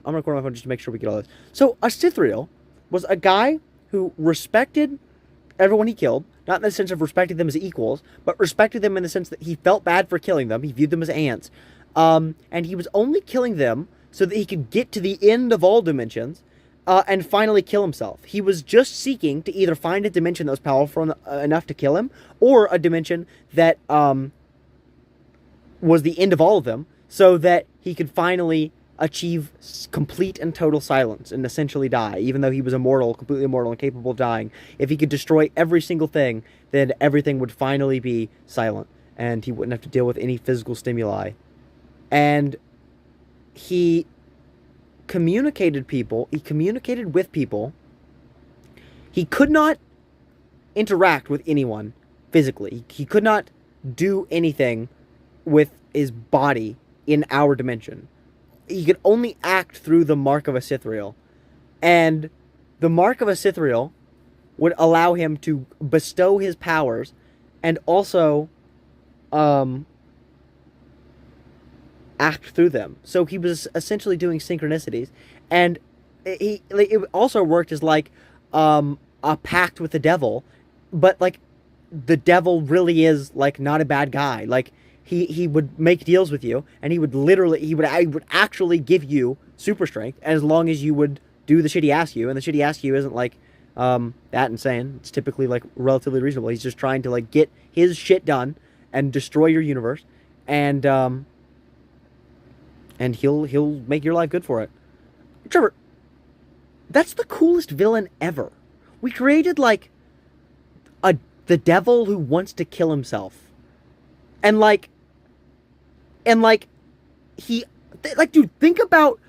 I'm gonna record my phone just to make sure we get all this. So a Sithriel was a guy who respected everyone he killed, not in the sense of respecting them as equals, but respected them in the sense that he felt bad for killing them. He viewed them as ants. And he was only killing them so that he could get to the end of all dimensions and finally kill himself. He was just seeking to either find a dimension that was powerful enough to kill him, or a dimension that was the end of all of them, so that he could finally achieve complete and total silence and essentially die, even though he was immortal, completely immortal and capable of dying. If he could destroy every single thing, then everything would finally be silent, and he wouldn't have to deal with any physical stimuli. And he communicated with people. He could not interact with anyone physically. He could not do anything with his body in our dimension. He could only act through the mark of a Sithriel. And the mark of a Sithriel would allow him to bestow his powers and also act through them. So he was essentially doing synchronicities. And it also worked as like a pact with the devil. But like the devil really is like not a bad guy. Like he would make deals with you, and he would actually give you super strength as long as you would do the shit he asks you. And the shit he asks you isn't like that insane. It's typically like relatively reasonable. He's just trying to like get his shit done and destroy your universe, and he'll make your life good for it. Trevor, that's the coolest villain ever. We created like the devil who wants to kill himself, and he, like, dude, think about,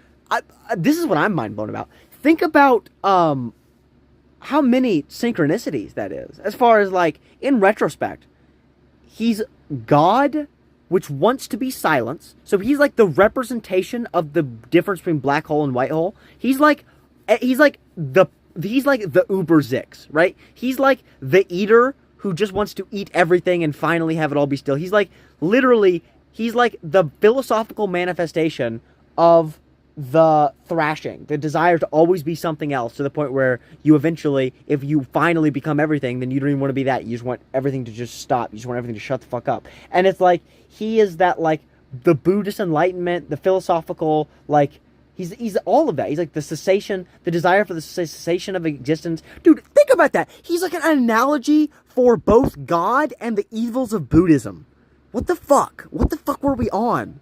this is what I'm mind blown about. Think about, how many synchronicities that is. As far as, like, in retrospect, he's God, which wants to be silenced. So he's, like, the representation of the difference between black hole and white hole. He's like the Uber Zix, right? He's like the eater who just wants to eat everything and finally have it all be still. He's like, literally, he's like the philosophical manifestation of the thrashing, the desire to always be something else, to the point where you eventually, if you finally become everything, then you don't even want to be that. You just want everything to just stop. You just want everything to shut the fuck up. And it's like, he is that, like, the Buddhist enlightenment, the philosophical, like, he's all of that. He's like the cessation, the desire for the cessation of existence. Dude, think about that. He's like an analogy for both God and the evils of Buddhism. What the fuck? What the fuck were we on?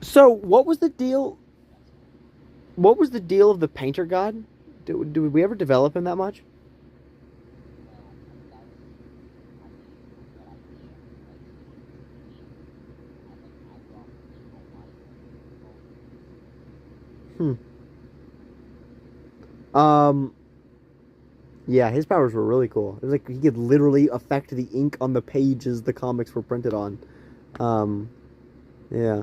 So, what was the deal? What was the deal of the painter god? Do we ever develop him that much? Hmm. Um. Yeah, his powers were really cool. It was like he could literally affect the ink on the pages the comics were printed on. Um. Yeah.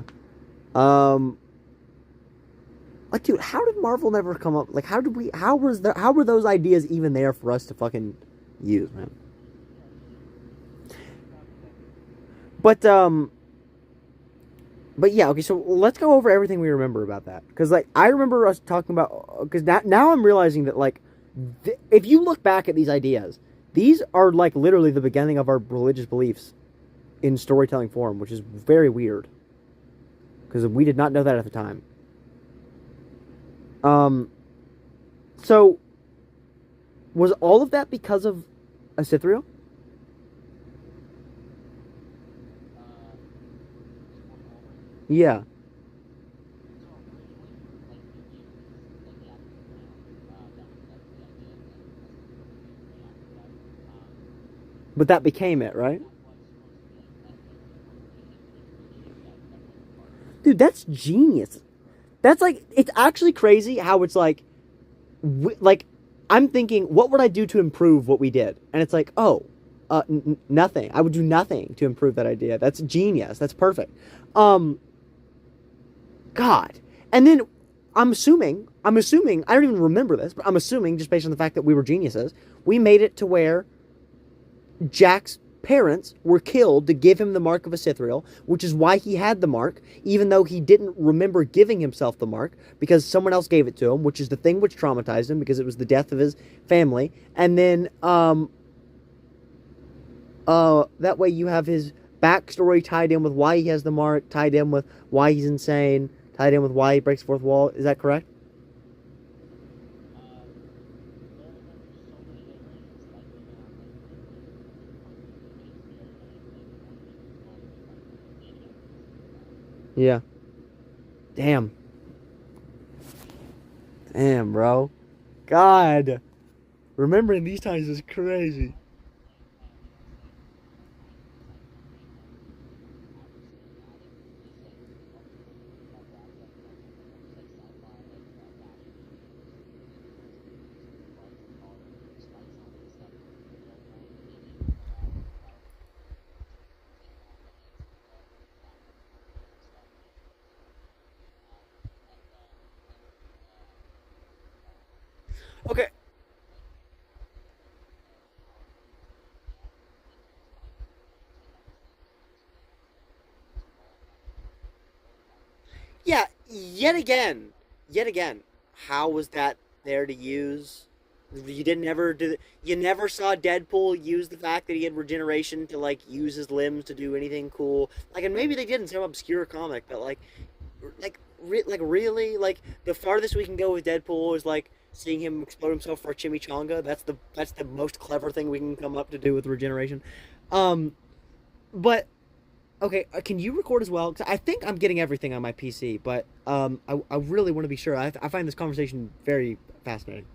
Um. Like, dude, how did Marvel never come up? Like, how did we? How were those ideas even there for us to fucking use, man? But But yeah, okay. So let's go over everything we remember about that, because like I remember us talking about. Because now I'm realizing that like, if you look back at these ideas, these are like literally the beginning of our religious beliefs in storytelling form, which is very weird because we did not know that at the time. Um, so was all of that because of a Cythriel? Yeah, but that became it, right? Dude, that's genius. That's like it's actually crazy how it's like I'm thinking, what would I do to improve what we did? And it's like, oh, nothing. I would do nothing to improve that idea. That's genius. That's perfect. Um, God. And then I'm assuming, I don't even remember this, but I'm assuming just based on the fact that we were geniuses, we made it to where Jack's parents were killed to give him the mark of a Sithriel, which is why he had the mark, even though he didn't remember giving himself the mark because someone else gave it to him, which is the thing which traumatized him because it was the death of his family. And then that way you have his backstory tied in with why he has the mark, tied in with why he's insane, tied in with why he breaks the fourth wall. Is that correct? Yeah. Damn. Damn, bro. God. Remembering these times is crazy. Okay. Yeah, yet again, how was that there to use? You didn't ever do. You never saw Deadpool use the fact that he had regeneration to like use his limbs to do anything cool. Like, and maybe they did in some obscure comic, but like really, like the farthest we can go with Deadpool is like seeing him explode himself for a chimichanga. That's the most clever thing we can come up to do with regeneration. Um, but okay, can you record as well? 'Cause I think I'm getting everything on my PC, but I really want to be sure. I find this conversation very fascinating.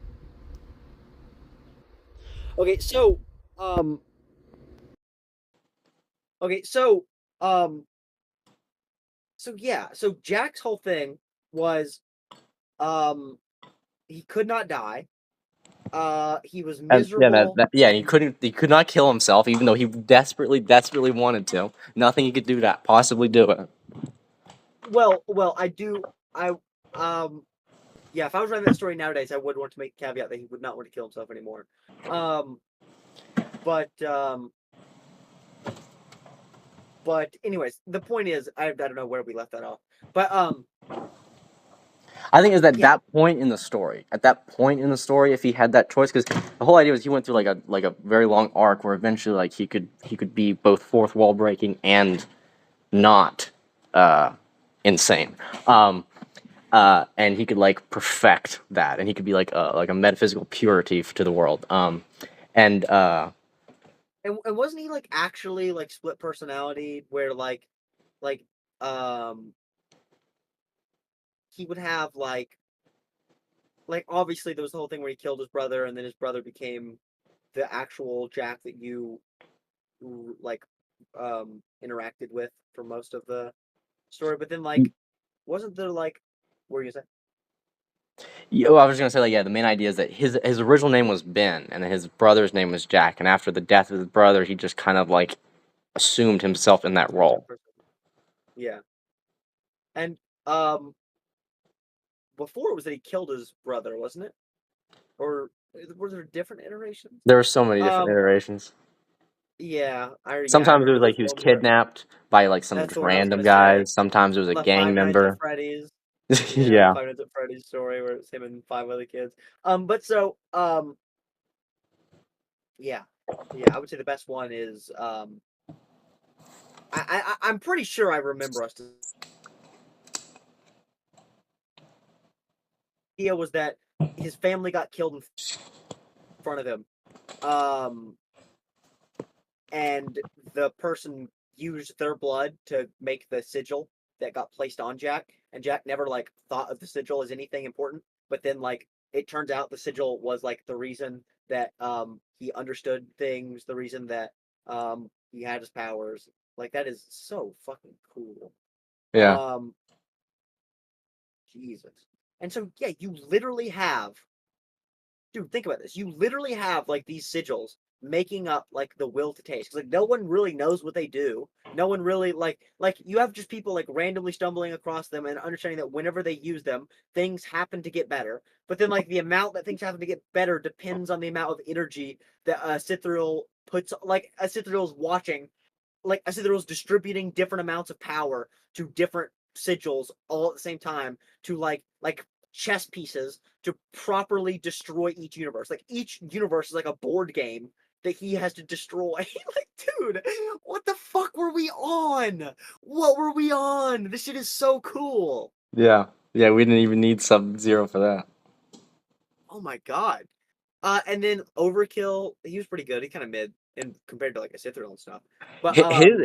Okay, um, okay, um, so yeah, so Jack's whole thing was, um, he could not die. He was And yeah, miserable. yeah, he could not kill himself, even though he desperately wanted to. Nothing he could do to possibly do it. Well, I do. I um, yeah. If I was writing that story nowadays, I would want to make a caveat that he would not want to kill himself anymore. Um, but But anyways, the point is, I don't know where we left that off. But I think is that yeah, at that point in the story, if he had that choice, because the whole idea was he went through like a very long arc where eventually like he could be both fourth wall breaking and not uh, insane. And he could like perfect that, and he could be like a metaphysical purity to the world. And and wasn't he like actually like split personality where like um he would have like obviously there was the whole thing where he killed his brother and then his brother became the actual Jack that you like interacted with for most of the story. But then like wasn't there like what were you saying? yeah, well, I was gonna say like yeah, the main idea is that his original name was Ben, and his brother's name was Jack, and after the death of his brother, he just kind of like assumed himself in that Switched up role. person. Yeah. And um before it was that he killed his brother, wasn't it? Or were there different iterations? There were so many different Um, iterations. Yeah, I Sometimes it remember was like there's he was one where kidnapped by like some that's just the one I was random gonna say. guys. Sometimes it was a gang Five Nights at member. Freddy's. Yeah, the Yeah. Five Nights at Freddy's story where it's him and five other kids. But so yeah, yeah, I would say the best one is I'm pretty sure I remember us. The idea was that his family got killed in front of him, um, and the person used their blood to make the sigil that got placed on Jack, and Jack never like thought of the sigil as anything important. But then like it turns out the sigil was like the reason that he understood things, the reason that he had his powers. Like that is so fucking cool. Yeah. Um Jesus. And so yeah, you literally have, dude, think about this. You literally have like these sigils making up like the will to taste. 'Cause like no one really knows what they do. No one really like you have just people like randomly stumbling across them and understanding that whenever they use them, things happen to get better. But then like the amount that things happen to get better depends on the amount of energy that Cithriel puts, like a Cithriel's watching, like I said, there was distributing different amounts of power to different sigils all at the same time to like chess pieces to properly destroy each universe. Like each universe is like a board game that he has to destroy. Like, dude, what the fuck were we on? What were we on? This shit is so cool. Yeah. Yeah, we didn't even need Sub-Zero for that. Oh my god. And then Overkill, he was pretty good. He kind of mid and compared to like a Sithriel and stuff. But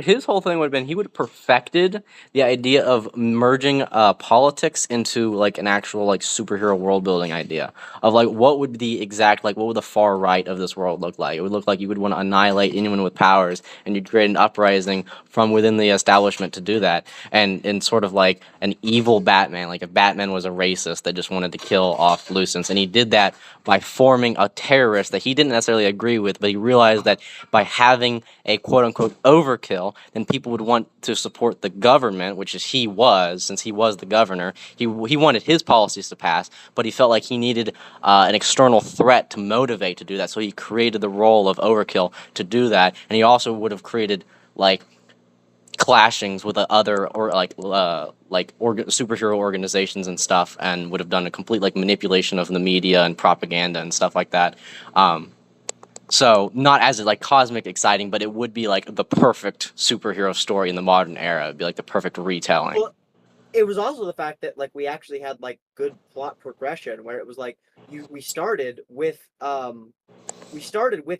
His whole thing would have been he would have perfected the idea of merging politics into like an actual like superhero world building idea of like what would the exact like what would the far right of this world look like? It would look like you would want to annihilate anyone with powers, and you'd create an uprising from within the establishment to do that, and sort of like an evil Batman, like if Batman was a racist that just wanted to kill off Lucents, and he did that by forming a terrorist that he didn't necessarily agree with, but he realized that by having a quote unquote overkill, then people would want to support the government, which is he was, since he was the governor. He wanted his policies to pass, but he felt like he needed an external threat to motivate to do that. So he created the role of overkill to do that, and he also would have created like clashings with the other or superhero organizations and stuff, and would have done a complete like manipulation of the media and propaganda and stuff like that. So not as like cosmic exciting, but it would be like the perfect superhero story in the modern era. It'd be like the perfect retelling. well, it was also the fact that like we actually had like good plot progression where it was like you we started with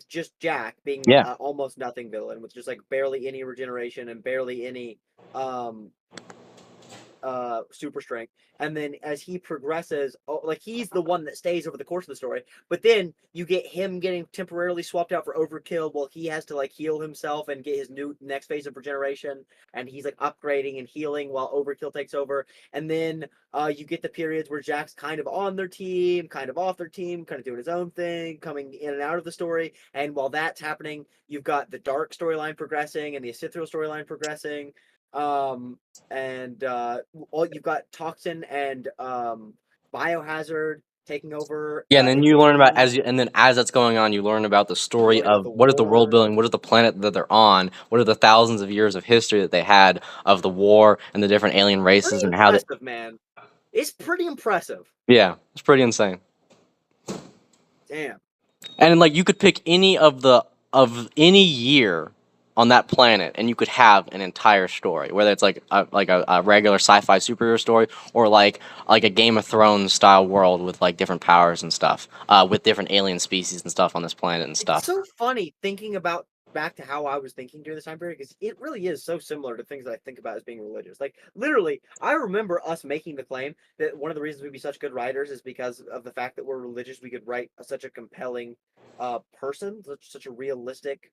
just Jack being Yeah. almost nothing villain with just like barely any regeneration and barely any um super strength, and then as he progresses, oh, like he's the one that stays over the course of the story, but then you get him getting temporarily swapped out for Overkill while he has to like heal himself and get his new next phase of regeneration, and he's like upgrading and healing while Overkill takes over. And then you get the periods where Jack's kind of on their team, kind of off their team, kind of doing his own thing, coming in and out of the story. And while that's happening, you've got the Dark storyline progressing and the Asithriel storyline progressing. um and all you've got Toxin and Biohazard taking over Yeah, and then in you learn about between. and then as that's going on, you learn about the You story learn about of the what is the world war. building, what is the planet that they're on, what are the thousands of years of history that they had of the war and the different alien Pretty races and how they. impressive, man. It's pretty impressive. Yeah, it's pretty insane. Damn. And like you could pick any of any year on that planet, and you could have an entire story, whether it's like a regular sci-fi superhero story or like a Game of Thrones style world with like different powers and stuff, with different alien species and stuff on this planet and It's stuff. so funny thinking about back to how I was thinking during this time period because it really is so similar to things that I think about as being religious. Like literally, I remember us making the claim that one of the reasons we'd be such good writers is because of the fact that we're religious. We could write such a compelling person, such a realistic,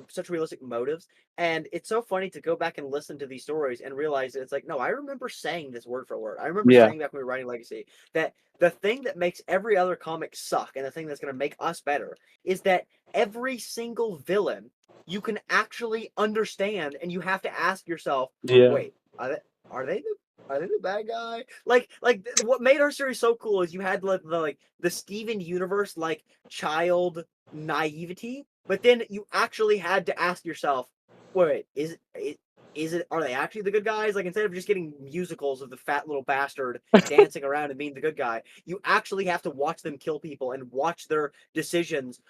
such realistic motives. And it's so funny to go back and listen to these stories and realize that it's like, no, I remember saying this word for word. I remember Yeah. saying back when we were writing Legacy that the thing that makes every other comic suck and the thing that's going to make us better is that every single villain you can actually understand, and you have to ask yourself, Yeah. wait, are they the bad guy? What made our series so cool is you had like the Steven Universe like child naivety But then you actually had to ask yourself, wait, is it are they actually the good guys? Like instead of just getting musicals of the fat little bastard dancing around and being the good guy, you actually have to watch them kill people and watch their decisions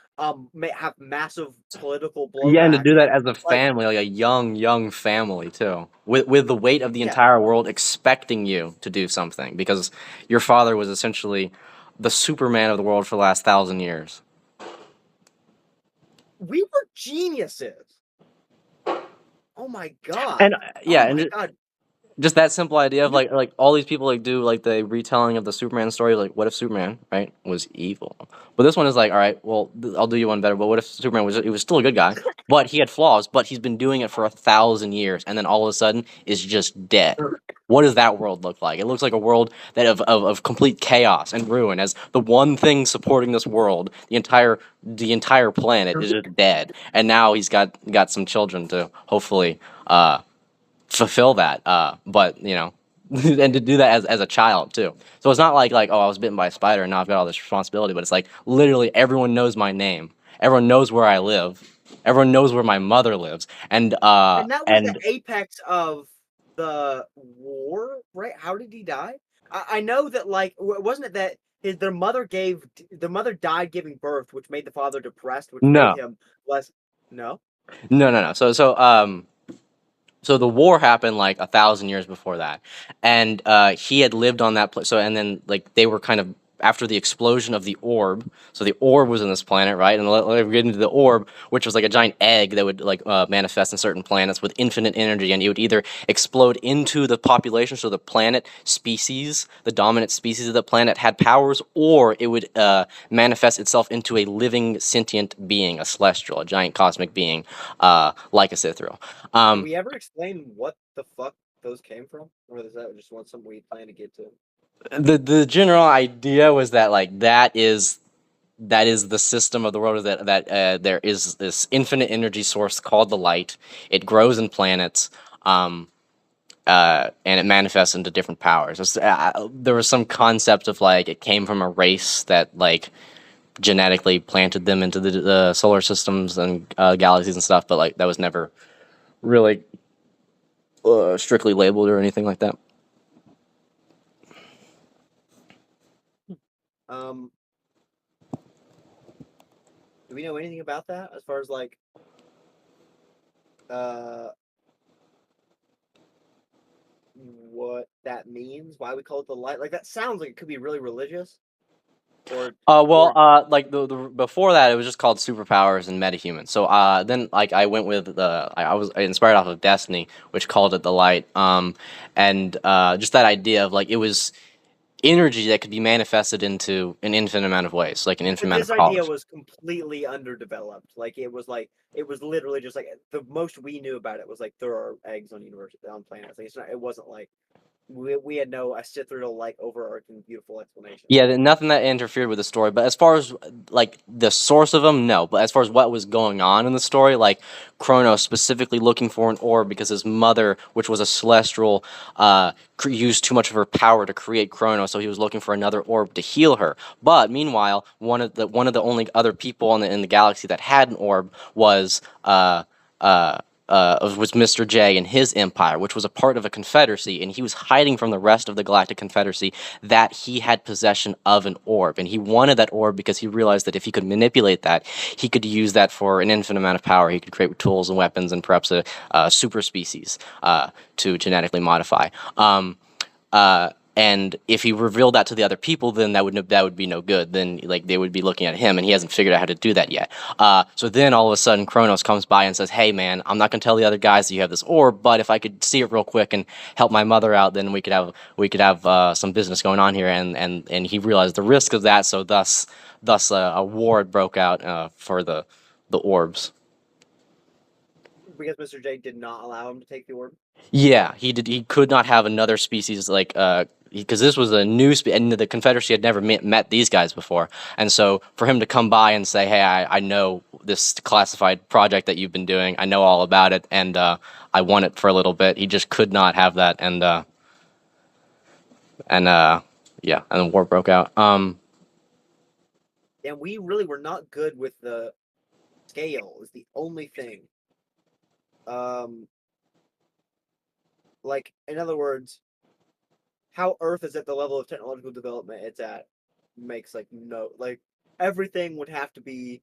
have massive political Yeah, and to blowback do that and as a like family, like a young family too, with the weight of the yeah, entire world expecting you to do something because your father was essentially the Superman of the world for the last 1,000 years. we were geniuses. Oh my And god. Oh yeah, my and god. just that simple idea of You like all these people like do like the retelling of the Superman story, like what if Superman, right, was evil? But this one is like, all right, well, I'll do you one better. But what if Superman was he was still a good guy, but he had flaws, but he's been doing it for 1,000 years, and then all of a sudden is just dead. What does that world look like? It looks like a world that of complete chaos and ruin. As the one thing supporting this world, the entire planet is just dead, and now he's got some children to hopefully fulfill that. But and to do that as a child too. So it's not like oh I was bitten by a spider and now I've got all this responsibility. But it's like literally everyone knows my name. Everyone knows where I live. Everyone knows where my mother lives. And and that was the apex of the war, right? How did he die? I know that like wasn't it that their mother died giving birth, which made the father depressed, which made no, him less. No, no. So the war happened like 1,000 years before that, and he had lived on that place. So and then like they were kind of after the explosion of the orb. So the orb was in this planet, right? And let get into the orb, which was like a giant egg that would like manifest in certain planets with infinite energy, and it would either explode into the population, so the planet species, the dominant species of the planet had powers, or it would manifest itself into a living sentient being, a celestial, a giant cosmic being, like a Sithriel. did Um, we ever explain what the fuck those came from, or is that just something we plan to get to? the general idea was that like that is the system of the world, is that there is this infinite energy source called the light. It grows in planets, um, and it manifests into different powers. There was some concept of like it came from a race that like genetically planted them into the solar systems and galaxies and stuff, but like that was never really strictly labeled or anything like that. Um, do we know anything about that as far as like uh what that means? Why we call it the light? Like that sounds like it could be really religious, or Well, or like the before that, it was just called superpowers and metahumans. So, then like I went with I was inspired off of Destiny, which called it the light. And just that idea of like it was energy that could be manifested into an infinite amount of ways, like an infinite but amount this of idea colors. was completely underdeveloped. Like it was literally just like the most we knew about it was like there are eggs on university on planets. Like, it wasn't like we had no a Sithriel like overarching beautiful explanation. Yeah, nothing that interfered with the story. But as far as like the source of them, no. But as far as what was going on in the story, like Kronos specifically looking for an orb because his mother, which was a celestial, used too much of her power to create Kronos, so he was looking for another orb to heal her. But meanwhile, one of the only other people in the galaxy that had an orb uh, was Mr. J and his empire, which was a part of a confederacy, and he was hiding from the rest of the Galactic Confederacy that he had possession of an orb, and he wanted that orb because he realized that if he could manipulate that, he could use that for an infinite amount of power. He could create tools and weapons and perhaps a super species to genetically modify. And if he revealed that to the other people, then that would be no good. Then like they would be looking at him, and he hasn't figured out how to do that yet. So then all of a sudden, Kronos comes by and says, "Hey, man, I'm not gonna tell the other guys that you have this orb, but if I could see it real quick and help my mother out, then we could have some business going on here." And he realized the risk of that, so thus a war broke out for the orbs. Because Mr. J did not allow him to take the orb. Yeah, he did. He could not have another species like because this was a new and the Confederacy had never met these guys before, and so for him to come by and say, "Hey, I know this classified project that you've been doing. I know all about it, and I want it for a little bit." He just could not have that, and yeah, and the war broke out. And we really were not good with the scale is the only thing. Um, like in other words, how Earth is at the level of technological development it's at makes like no like everything would have to be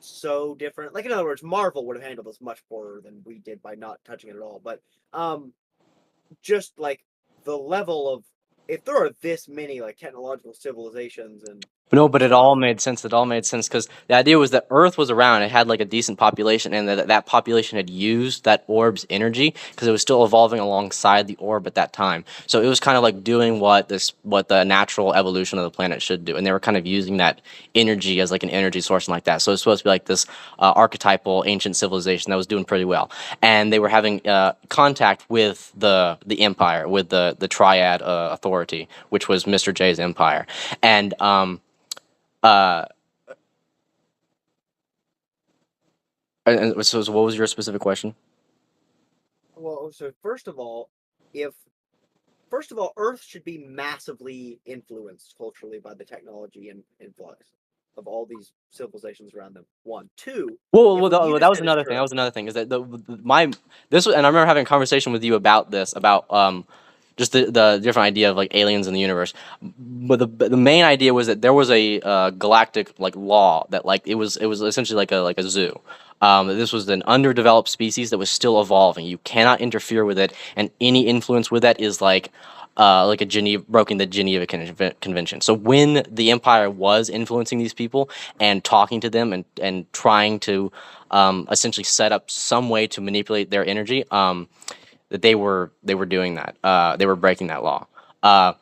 so different. Like in other words, Marvel would have handled this much poorer than we did by not touching it at all. But um, just like the level of if there are this many like technological civilizations and No, but it stuff. all made sense. It all made sense because the idea was that Earth was around. It had like a decent population, and that population had used that orb's energy because it was still evolving alongside the orb at that time. So it was kind of like doing what the natural evolution of the planet should do, and they were kind of using that energy as like an energy source and like that. So it's supposed to be like this archetypal ancient civilization that was doing pretty well, and they were having contact with the Empire, with the Triad authority, which was Mr. J's Empire, and uh, so what was your specific question? Well, so if first of all, Earth should be massively influenced culturally by the technology and influx of all these civilizations around them. One, two. If what you That just was said is another thing. That true, was another thing. Is that my this was, and I remember having a conversation with you about this about just the different idea of like aliens in the universe. But the main idea was that there was a galactic like law that like it was essentially like a zoo. This was an underdeveloped species that was still evolving. You cannot interfere with it, and any influence with that is like a Geneva broken the Geneva Convention. So when the Empire was influencing these people and talking to them and trying to essentially set up some way to manipulate their energy, that they were doing that. They were breaking that law. Uh,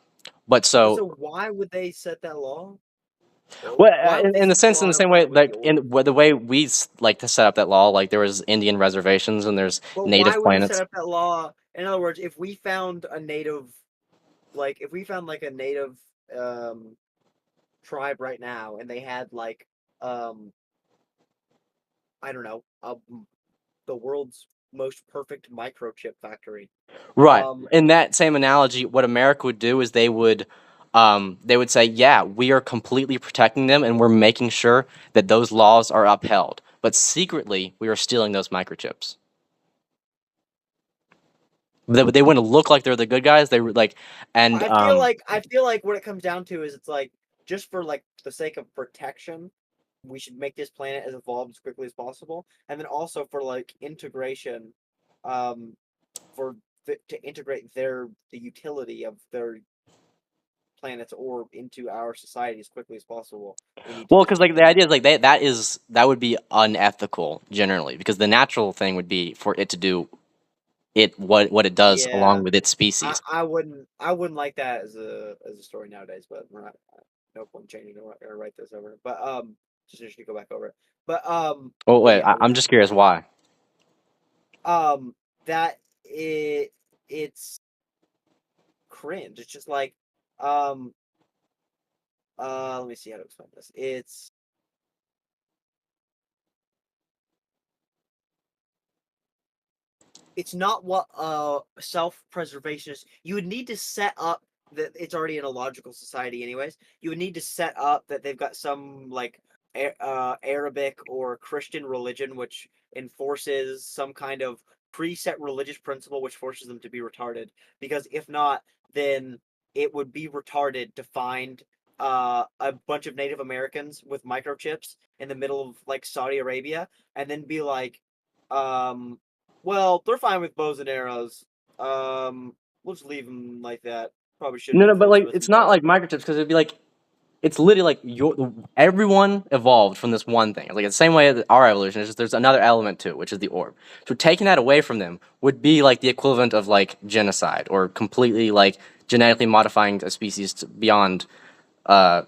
but so so why would they set that law? well, Why would they in the set the sense, in law the in same way, alignment with the like orb? in the way we like to set up that law, like there was Indian reservations and there's But why native would we set planets. up that law? In other words, if we found a native, like if we found like a native um tribe right now, and they had like um I don't know, the world's most perfect microchip factory. Right. Um, In that same analogy, what America would do is they would say, yeah, we are completely protecting them and we're making sure that those laws are upheld. But secretly, we are stealing those microchips. They wouldn't look like they're the good guys. They were like, and I feel like what it comes down to is it's like just for like the sake of protection, we should make this planet as evolved as quickly as possible, and then also for like integration, um, for to integrate the utility of their planet's orb into our society as quickly as possible. We need to well, just because keep like the them. idea is like that would be unethical generally because the natural thing would be for it to do what it does Yeah, along with its species. I wouldn't like that as a story nowadays, but we're not no point changing. I'm not gonna write this over, but just need to go back over it. Oh But wait, yeah, what was I'm I just talking curious why. about? That it's cringe. It's just like um let me see how to explain this. It's not what self-preservation is. You would need to set up that it's already in a logical society anyways. You would need to set up that they've got some like Arabic or Christian religion which enforces some kind of preset religious principle which forces them to be retarded, because if not, then it would be retarded to find a bunch of Native Americans with microchips in the middle of like Saudi Arabia and then be like um well, they're fine with bows and arrows. We'll just leave them like that. Probably shouldn't No, but influence them like as it's not much. like microchips because it'd be like it's literally like everyone evolved from this one thing. Like the same way that our evolution is just there's another element to it, which is the orb. So taking that away from them would be like the equivalent of like genocide or completely like genetically modifying a species beyond uh,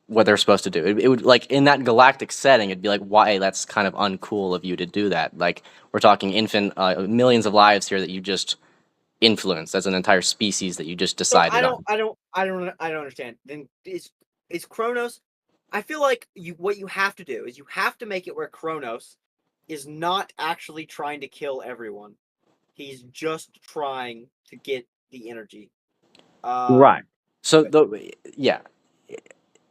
what they're supposed to do. It would like in that galactic setting, it'd be like why that's kind of uncool of you to do that. Like we're talking infant millions of lives here that you just influenced as an entire species that you just So decided on. I don't understand. Then is Kronos? I feel like what you have to do is you have to make it where Kronos is not actually trying to kill everyone. He's just trying to get the energy. Right. So But the yeah,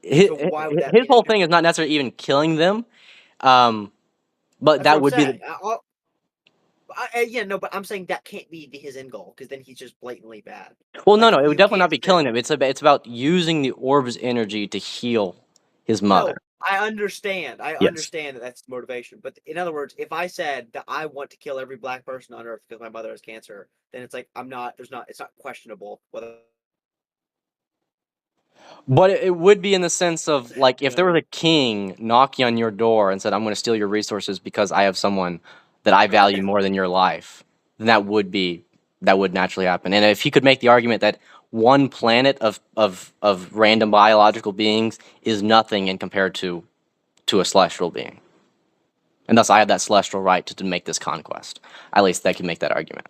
his, so why would that his be any whole thing is different? not necessarily even killing them. Um, But That's what that I'm would be saying. the, Yeah, no, but I'm saying that can't be his end goal because then he's just blatantly bad. well, no, Like no, it would you definitely can't not be say killing him. It's about using the orb's energy to heal his mother. no. I understand. I Yes. understand that that's motivation. But in other words, if I said that I want to kill every black person on Earth because my mother has cancer, then it's like I'm not. There's not. It's not questionable whether But it would be in the sense of like you if know what there I was mean. a king knocking on your door and said, "I'm going to steal your resources because I have someone that I value more than your life," then that would naturally happen. And if he could make the argument that one planet of random biological beings is nothing in compared to a celestial being, and thus I have that celestial right to make this conquest. At least they can make that argument.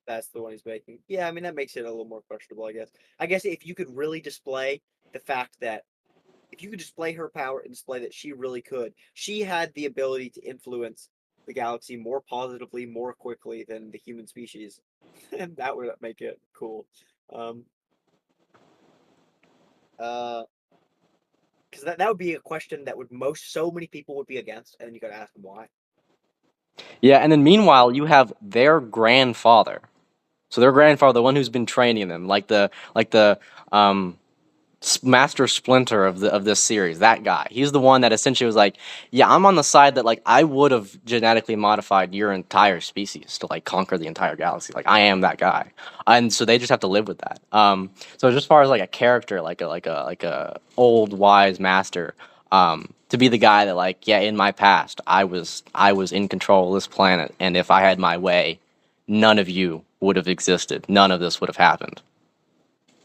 That's the one he's making. Yeah, I mean that makes it a little more questionable, I guess. I guess if you could really display the fact that if you could display her power and display that she really could, she had the ability to influence the galaxy more positively, more quickly than the human species, and that would make it cool. Um, because that would be a question that would so many people would be against, and you got to ask them why. Yeah, and then meanwhile you have their grandfather. So their grandfather, the one who's been training them, like the um, master splinter of this series, that guy. He's the one that essentially was like, yeah, I'm on the side that like I would have genetically modified your entire species to like conquer the entire galaxy. Like I am that guy, and so they just have to live with that. So just as far as like a character, like a old wise master. To be the guy that like yeah in my past I was in control of this planet and if I had my way none of you would have existed. None of this would have happened.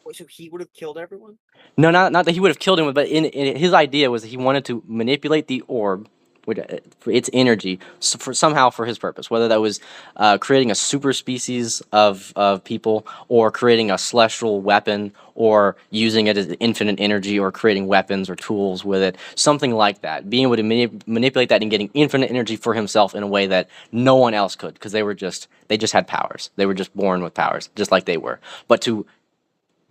Wait, so he would have killed everyone? No, not that he would have killed him, but in his idea was that he wanted to manipulate the orb with for its energy for somehow for his purpose, whether that was creating a super species of people, or creating a celestial weapon, or using it as infinite energy, or creating weapons or tools with it, something like that. Being able to manipulate that and getting infinite energy for himself in a way that no one else could, because they just had powers. They were just born with powers, just like they were. But to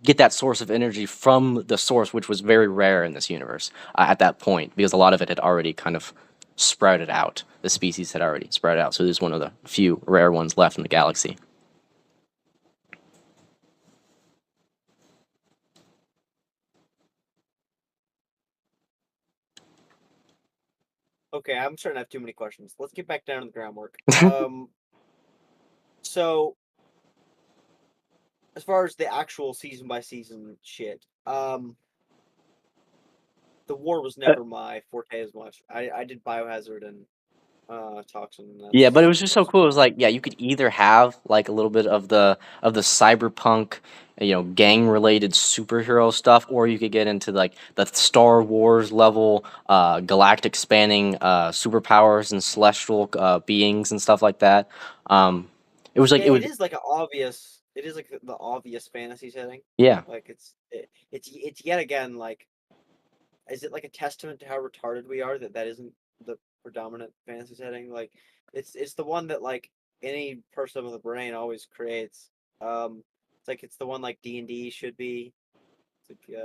get that source of energy from the source, which was very rare in this universe at that point, because a lot of it had already kind of sprouted out. The species had already spread out, so there's one of the few rare ones left in the galaxy. Okay, I'm starting to have too many questions. Let's get back down to the groundwork. So as far as the actual season by season shit, the war was never my forte as much. I did Biohazard and Toxin. And Yeah, but it was just so that's cool. It was like, yeah, you could either have like a little bit of the cyberpunk, gang related superhero stuff, or you could get into like the Star Wars level, galactic spanning superpowers and celestial beings and stuff like that. Um, it was like yeah, it it was is like an obvious. It is like the obvious fantasy setting. yeah. Like it's yet again like is it like a testament to how retarded we are that that isn't the predominant fantasy setting? Like it's the one that like any person with a brain always creates. It's like it's the one like D&D should be. It's like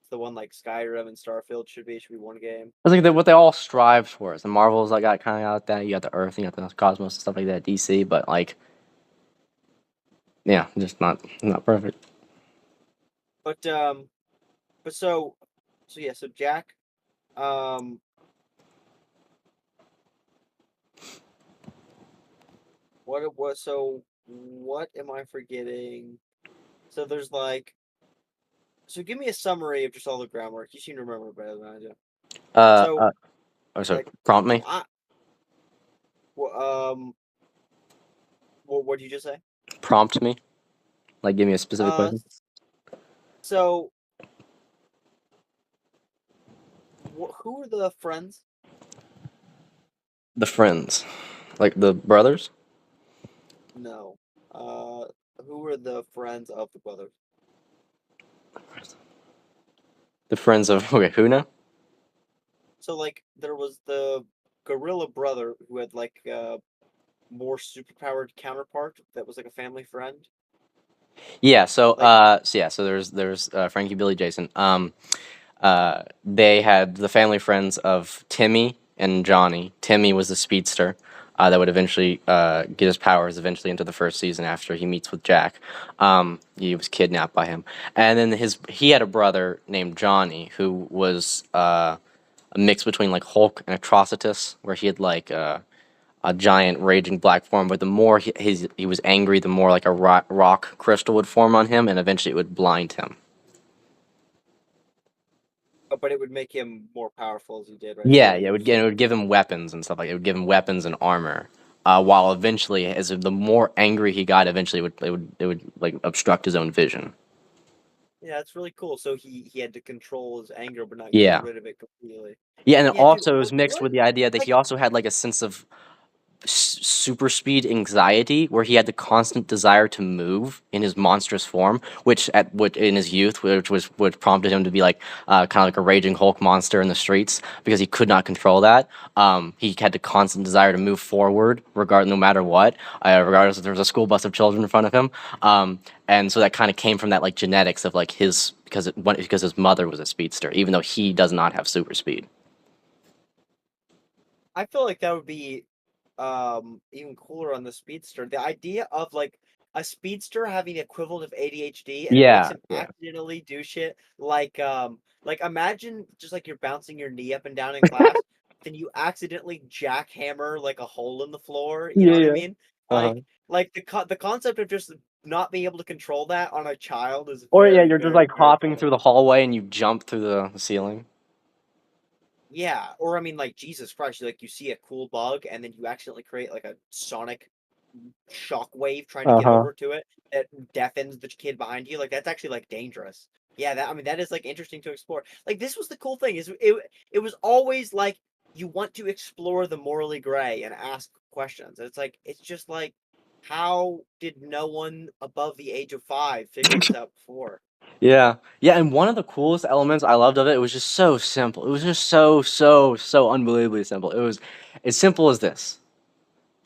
it's the one like Skyrim and Starfield should be. It should be one game. I think that what they all strive towards. The Marvels, I got kind of out that. You got the Earth, you got the Cosmos and stuff like that. DC, but like, yeah, just not perfect. But um, but so yeah, so Jack, um, what it was so what am I forgetting? So there's like so give me a summary of just all the groundwork. You seem to remember better than I do. Uh, So uh oh, sorry. like Prompt me. I um what did you just say? Prompt me. Like, give me a specific Uh question. so who are the friends? The friends, like the brothers. No. Who are the friends of the brothers? The friends of okay, who now? So like there was the gorilla brother who had like more superpowered counterpart that was like a family friend. Yeah. Like So there's Frankie, Billy, Jason. They had the family friends of Timmy and Johnny. Timmy was the speedster that would eventually get his powers eventually into the first season after he meets with Jack. He was kidnapped by him, and then he had a brother named Johnny who was a mix between like Hulk and Atrocitus, where he had like a giant raging black form. But the more he was angry, the more like a rock crystal would form on him, and eventually it would blind him. Oh, but it would make him more powerful as he did, right? Yeah, So yeah, he it would give him weapons and stuff like it would give him weapons and armor. While eventually, as the more angry he got, eventually it would like obstruct his own vision. yeah, that's really cool. So he had to control his anger, but not get Yeah, rid of it completely. yeah, and then Yeah, dude, also it was mixed what with the idea that he like also had like a sense of super speed anxiety where he had the constant desire to move in his monstrous form which in his youth which was what prompted him to be like kind of like a raging Hulk monster in the streets because he could not control that. He had the constant desire to move forward no matter what, regardless if there was a school bus of children in front of him. And so that kind of came from that like genetics of like his because his mother was a speedster even though he does not have super speed. I feel like that would be even cooler on the speedster. The idea of like a speedster having the equivalent of ADHD and it makes Yeah, him yeah. accidentally do shit like imagine just like you're bouncing your knee up and down in class, then you accidentally jackhammer like a hole in the floor, you know Yeah, what I yeah. mean? Uh-huh. Like the concept of just not being able to control that on a child is Or yeah, very, you're just very, like very hopping funny. through the hallway and you jump through the ceiling. Yeah, or I mean, like Jesus Christ, like you see a cool bug and then you accidentally create like a sonic shock wave trying to get Uh-huh. over to it that deafens the kid behind you. Like that's actually like dangerous. Yeah, that I mean that is like interesting to explore. Like this was the cool thing is it was always like you want to explore the morally gray and ask questions. It's like it's just like how did no one above the age of 5 figure this out before? Yeah. Yeah, and one of the coolest elements I loved of it was just so simple. It was just so unbelievably simple. It was as simple as this.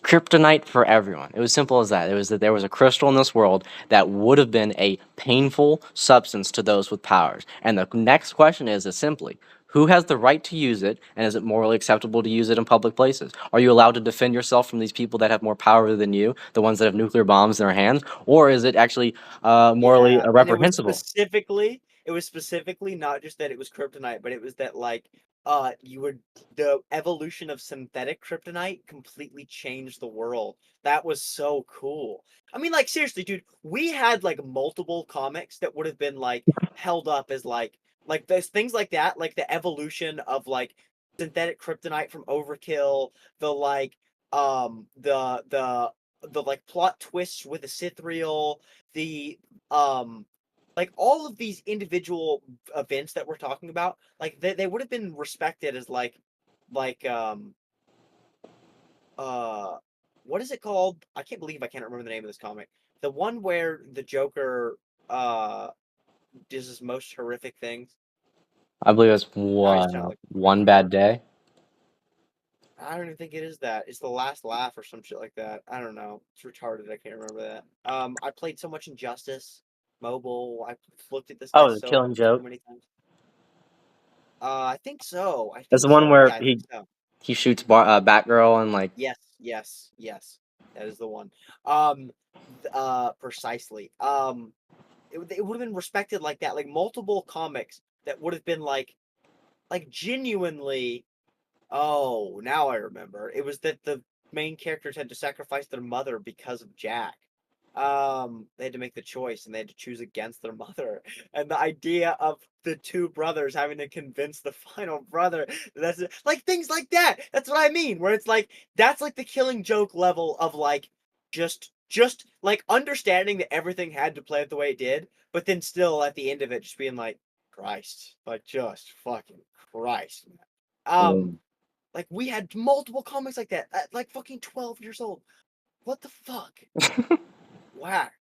Kryptonite for everyone. It was simple as that. It was that there was a crystal in this world that would have been a painful substance to those with powers. And the next question is simply, who has the right to use it, and is it morally acceptable to use it in public places? Are you allowed to defend yourself from these people that have more power than you, the ones that have nuclear bombs in their hands, or is it actually morally Yeah, and reprehensible? it was specifically not just that it was kryptonite, but it was that like you would the evolution of synthetic kryptonite completely changed the world. That was so cool. I mean like seriously, dude, we had like multiple comics that would have been like held up as like those things like that, like the evolution of like synthetic kryptonite from Overkill, the like the like plot twists with the Sithriel, the um like all of these individual events that we're talking about, like they would have been respected as like uh what is it called? I can't believe I can't remember the name of this comic. The one where the Joker does his most horrific things. I believe it's Now I just sound like a fucking one bad retard. day. I don't even think it is that. It's the last laugh or some shit like that. I don't know. It's retarded. I can't remember that. I played so much Injustice Mobile. I looked at this guy Oh, the Killing so Joke. many times. I think so. I That's think the one so. where Yeah, I think he so. he shoots Batgirl and like. Yes, yes, yes. That is the one. Precisely. It would have been respected like that. Like multiple comics that would have been like genuinely. Oh, now I remember. It was that the main characters had to sacrifice their mother because of Jack. They had to make the choice and they had to choose against their mother. And the idea of the two brothers having to convince the final brother that's like things like that. That's what I mean. Where it's like that's like the Killing Joke level of like just like understanding that everything had to play out the way it did, but then still at the end of it just being like, Christ, like just fucking Christ, man. Mm. Like we had multiple comics like that at like fucking 12 years old. What the fuck? Whack.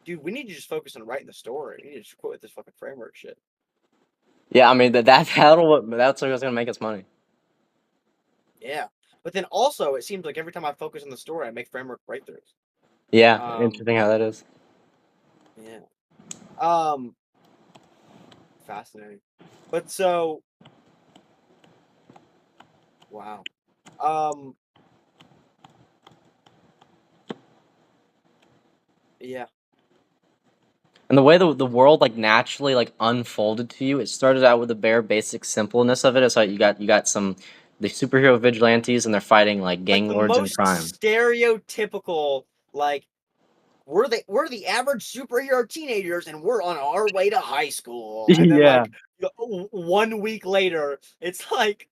Dude, we need to just focus on writing the story. We need to just quit with this fucking framework shit. Yeah, I mean that's what's gonna make us money. Yeah. But then also it seems like every time I focus on the story I make framework breakthroughs. Yeah, Um interesting how that is. yeah. Um Fascinating. But so Wow. Um. Yeah. And the way the world like naturally like unfolded to you, it started out with the bare basic simpleness of it. It's like you got some the superhero vigilantes and they're fighting like Like gang the lords and most crime. stereotypical, like we're the average superhero teenagers and we're on our way to high school. And then Yeah. like 1 week later, it's like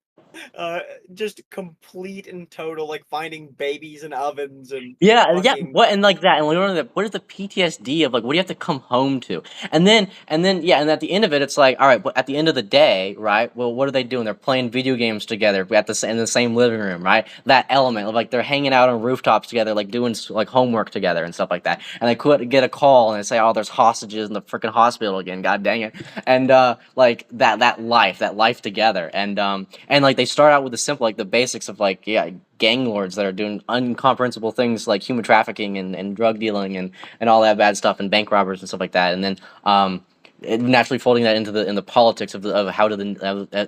uh just complete and total like finding babies in ovens and Yeah. fucking What and like that, and learning that what is the PTSD of like what do you have to come home to, and then yeah, and at the end of it, it's like all right, but at the end of the day, right? Well, what are they doing? They're playing video games together at in the same living room, right? That element of like they're hanging out on rooftops together, like doing like homework together and stuff like that, and they could get a call and they say, oh, there's hostages in the freaking hospital again, god dang it, and like that life together, and like they start out with the simple like the basics of like yeah gang lords that are doing incomprehensible things like human trafficking and drug dealing and all that bad stuff and bank robbers and stuff like that. And then naturally folding that into the politics of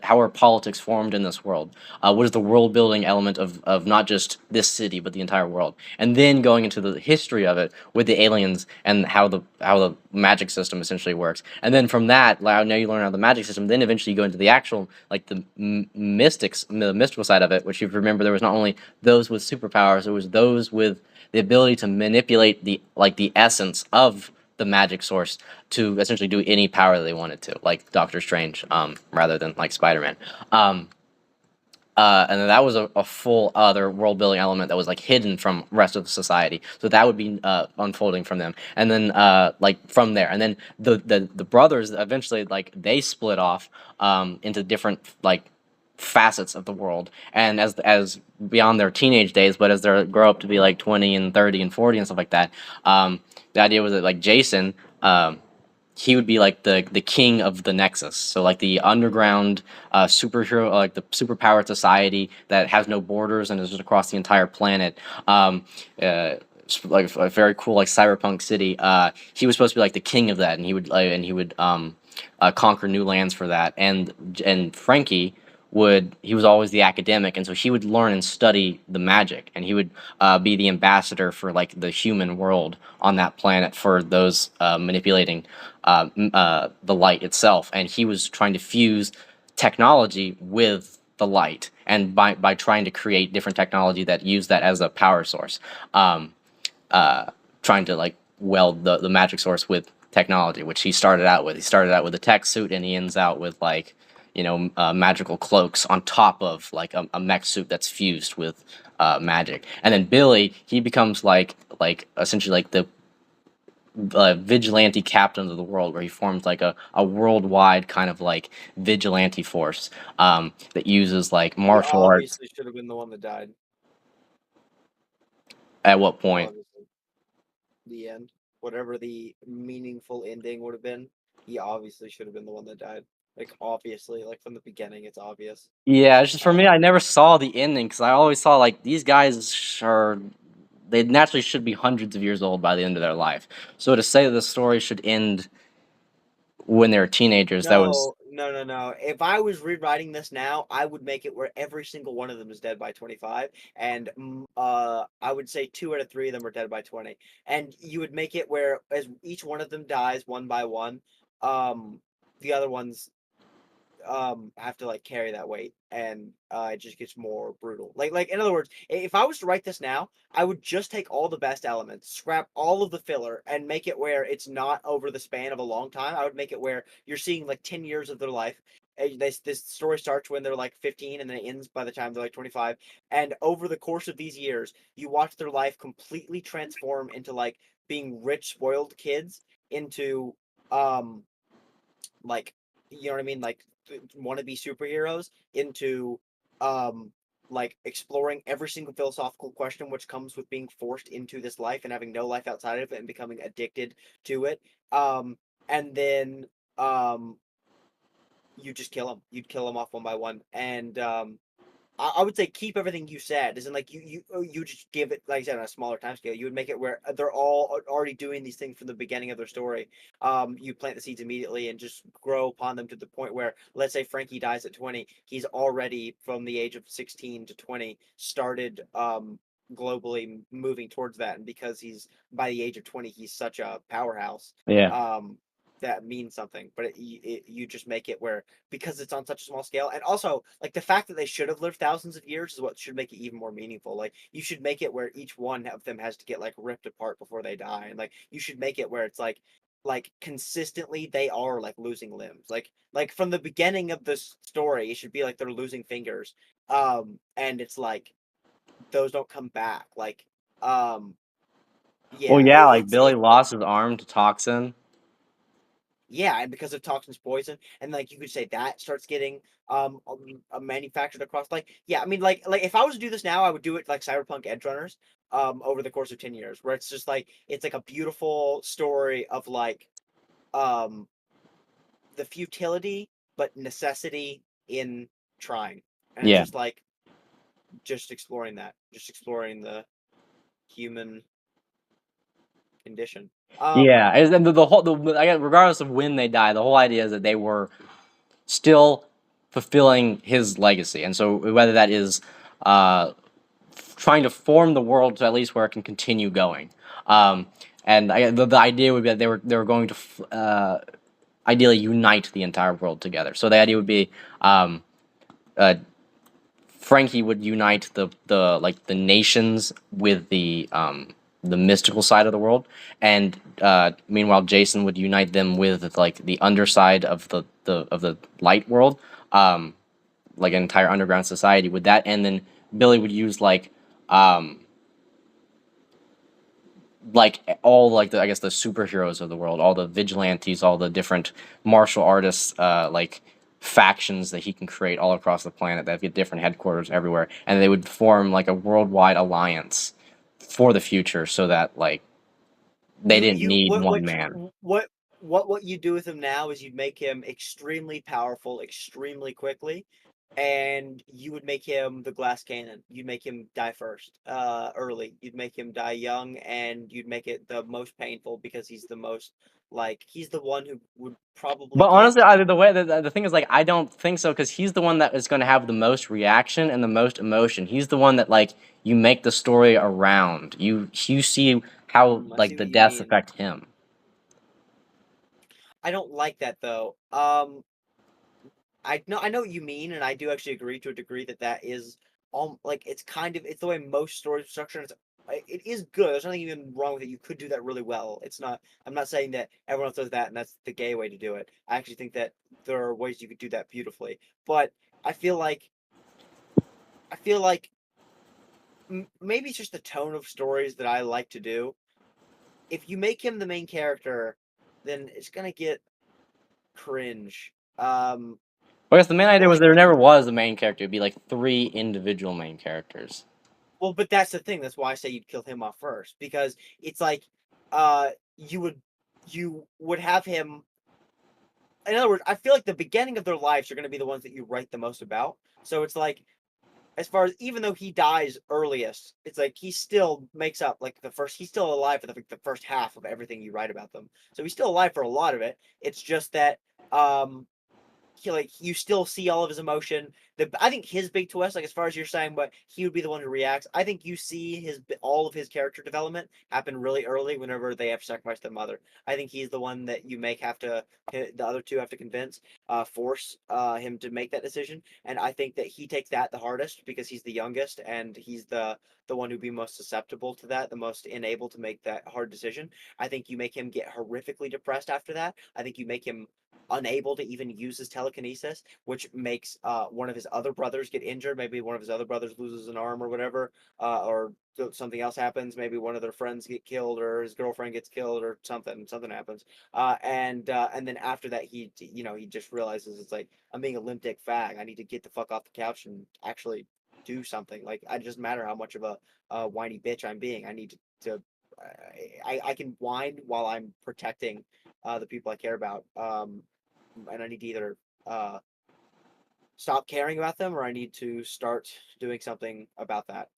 how are politics formed in this world? What is the world building element of not just this city but the entire world? And then going into the history of it with the aliens and how the magic system essentially works. And then from that, now you learn how the magic system. Then eventually you go into the actual like the the mystical side of it, which you remember there was not only those with superpowers, it was those with the ability to manipulate the essence of the magic source to essentially do any power that they wanted to, like Doctor Strange, rather than like Spider-Man. Um, and then that was a full other world building element that was like hidden from rest of the society. So that would be unfolding from them, and then like from there, and then the brothers eventually like they split off into different like facets of the world, and as beyond their teenage days, but as they grow up to be like 20 and 30 and 40 and stuff like that, the idea was that like Jason. He would be like the king of the Nexus. So like the underground superhero, like the superpowered society that has no borders and is just across the entire planet. Uh, like a very cool like cyberpunk city. He was supposed to be like the king of that, and he would conquer new lands for that. And Frankie would he was always the academic, and so he would learn and study the magic, and he would be the ambassador for like the human world on that planet for those manipulating the light itself, and he was trying to fuse technology with the light, and by trying to create different technology that used that as a power source, um, uh, trying to like weld the magic source with technology, which he started out with. He started out with a tech suit, and he ends out with like magical cloaks on top of like a mech suit that's fused with magic. And then Billy, he becomes like essentially like the vigilante captain of the world, where he formed like a worldwide kind of like vigilante force that uses like He martial arts. obviously should have been the one that died. At what point? Obviously. The end. Whatever the meaningful ending would have been, he obviously should have been the one that died. Like obviously, like from the beginning, it's obvious. Yeah, it's just for me. I Um, never saw the ending because I always saw like these guys are they naturally should be hundreds of years old by the end of their life. So to say that the story should end when they're teenagers, that was no, no, no, no. If I was rewriting this now, I would make it where every single one of them is dead by 25, and I would say 2 out of 3 of them are dead by 20, and you would make it where as each one of them dies one by one, um, the other ones have to like carry that weight, and it just gets more brutal. Like in other words, if I was to write this now, I would just take all the best elements, scrap all of the filler, and make it where it's not over the span of a long time. I would make it where you're seeing like 10 years of their life. This story starts when they're like 15 and then it ends by the time they're like 25, and over the course of these years you watch their life completely transform into like being rich spoiled kids into um like you know what I mean, like wannabe superheroes into um like exploring every single philosophical question which comes with being forced into this life and having no life outside of it and becoming addicted to it. Um and then you just kill them. You'd kill them off one by one, and I would say keep everything you said. Isn't like you just give it, like I said, on a smaller time scale. You would make it where they're all already doing these things from the beginning of their story. You plant the seeds immediately and just grow upon them to the point where, let's say Frankie dies at 20, he's already from the age of 16 to 20 started globally moving towards that, and because he's by the age of 20, he's such a powerhouse. Yeah. Um, that means something, but you just make it where because it's on such a small scale, and also like the fact that they should have lived thousands of years is what should make it even more meaningful. Like you should make it where each one of them has to get like ripped apart before they die, and like you should make it where it's like consistently they are like losing limbs, like from the beginning of this story it should be like they're losing fingers, and it's like those don't come back, like um Well, yeah, yeah, like Billy it lost his arm to toxin. yeah, and because of toxins, poison, and like you could say that starts getting manufactured across. Like yeah, I mean like if I was to do this now, I would do it like Cyberpunk Edge Runners, over the course of 10 years, where it's just like it's like a beautiful story of like um the futility but necessity in trying, and it's Yeah. just like just exploring that, just exploring the human condition. Yeah, and the whole I guess regardless of when they die, the whole idea is that they were still fulfilling his legacy, and so whether that is uh, trying to form the world to at least where it can continue going, um, and the idea would be that they were going to ideally unite the entire world together. So the idea would be uh, Frankie would unite the like the nations with the mystical side of the world, and meanwhile Jason would unite them with like the underside of the light world, like an entire underground society. With that, and then Billy would use um, like all like the I guess the superheroes of the world, all the vigilantes, all the different martial artists, like factions that he can create all across the planet that get different headquarters everywhere, and they would form like a worldwide alliance for the future, so that like they didn't you need one man. what you do with him now is you'd make him extremely powerful extremely quickly, and you would make him the glass cannon. You'd make him die first, early. You'd make him die young, and you'd make it the most painful because he's the most like he's the one who would probably But honestly, get. the way the thing is like I don't think so because he's the one that is going to have the most reaction and the most emotion. He's the one that like you make the story around. You see how I like see the what you deaths mean. affect him. I don't like that though. I know what you mean, and I do actually agree to a degree that that is all like it's kind of it's the way most stories are structured. It is good. There's nothing even wrong with it. You could do that really well. It's not. I'm not saying that everyone else does that and that's the gay way to do it. I actually think that there are ways you could do that beautifully. But I feel like I feel like maybe it's just the tone of stories that I like to do. If you make him the main character, then it's gonna get cringe. I guess the main People idea was like there never was a main character. It'd be like three individual main characters. Well, but that's the thing. That's why I say you'd kill him off first, because it's like you would have him. In other words, I feel like the beginning of their lives are going to be the ones that you write the most about. So it's like as far as even though he dies earliest, it's like he still makes up like the first. He's still alive for the first half of everything you write about them. So he's still alive for a lot of it. It's just that like you still see all of his emotion. I think his big twist, like as far as you're saying, but he would be the one who reacts. I think you see his all of his character development happen really early whenever they have to sacrifice their mother. I think he's the one that you make have to the other two have to convince, force him to make that decision. And I think that he takes that the hardest because he's the youngest and he's the one who'd be most susceptible to that, the most unable to make that hard decision. I think you make him get horrifically depressed after that. I think you make him unable to even use his telekinesis, which makes one of his other brothers get injured. Maybe one of his other brothers loses an arm or whatever, or something else happens. Maybe one of their friends get killed, or his girlfriend gets killed, or something happens. And then after that, he just realizes it's like I'm being a limp dick fag. I need to get the fuck off the couch and actually do something. Like it doesn't matter how much of a whiny bitch I'm being. I need to I can whine while I'm protecting the people I care about. And I need to either uh, stop caring about them, or I need to start doing something about that.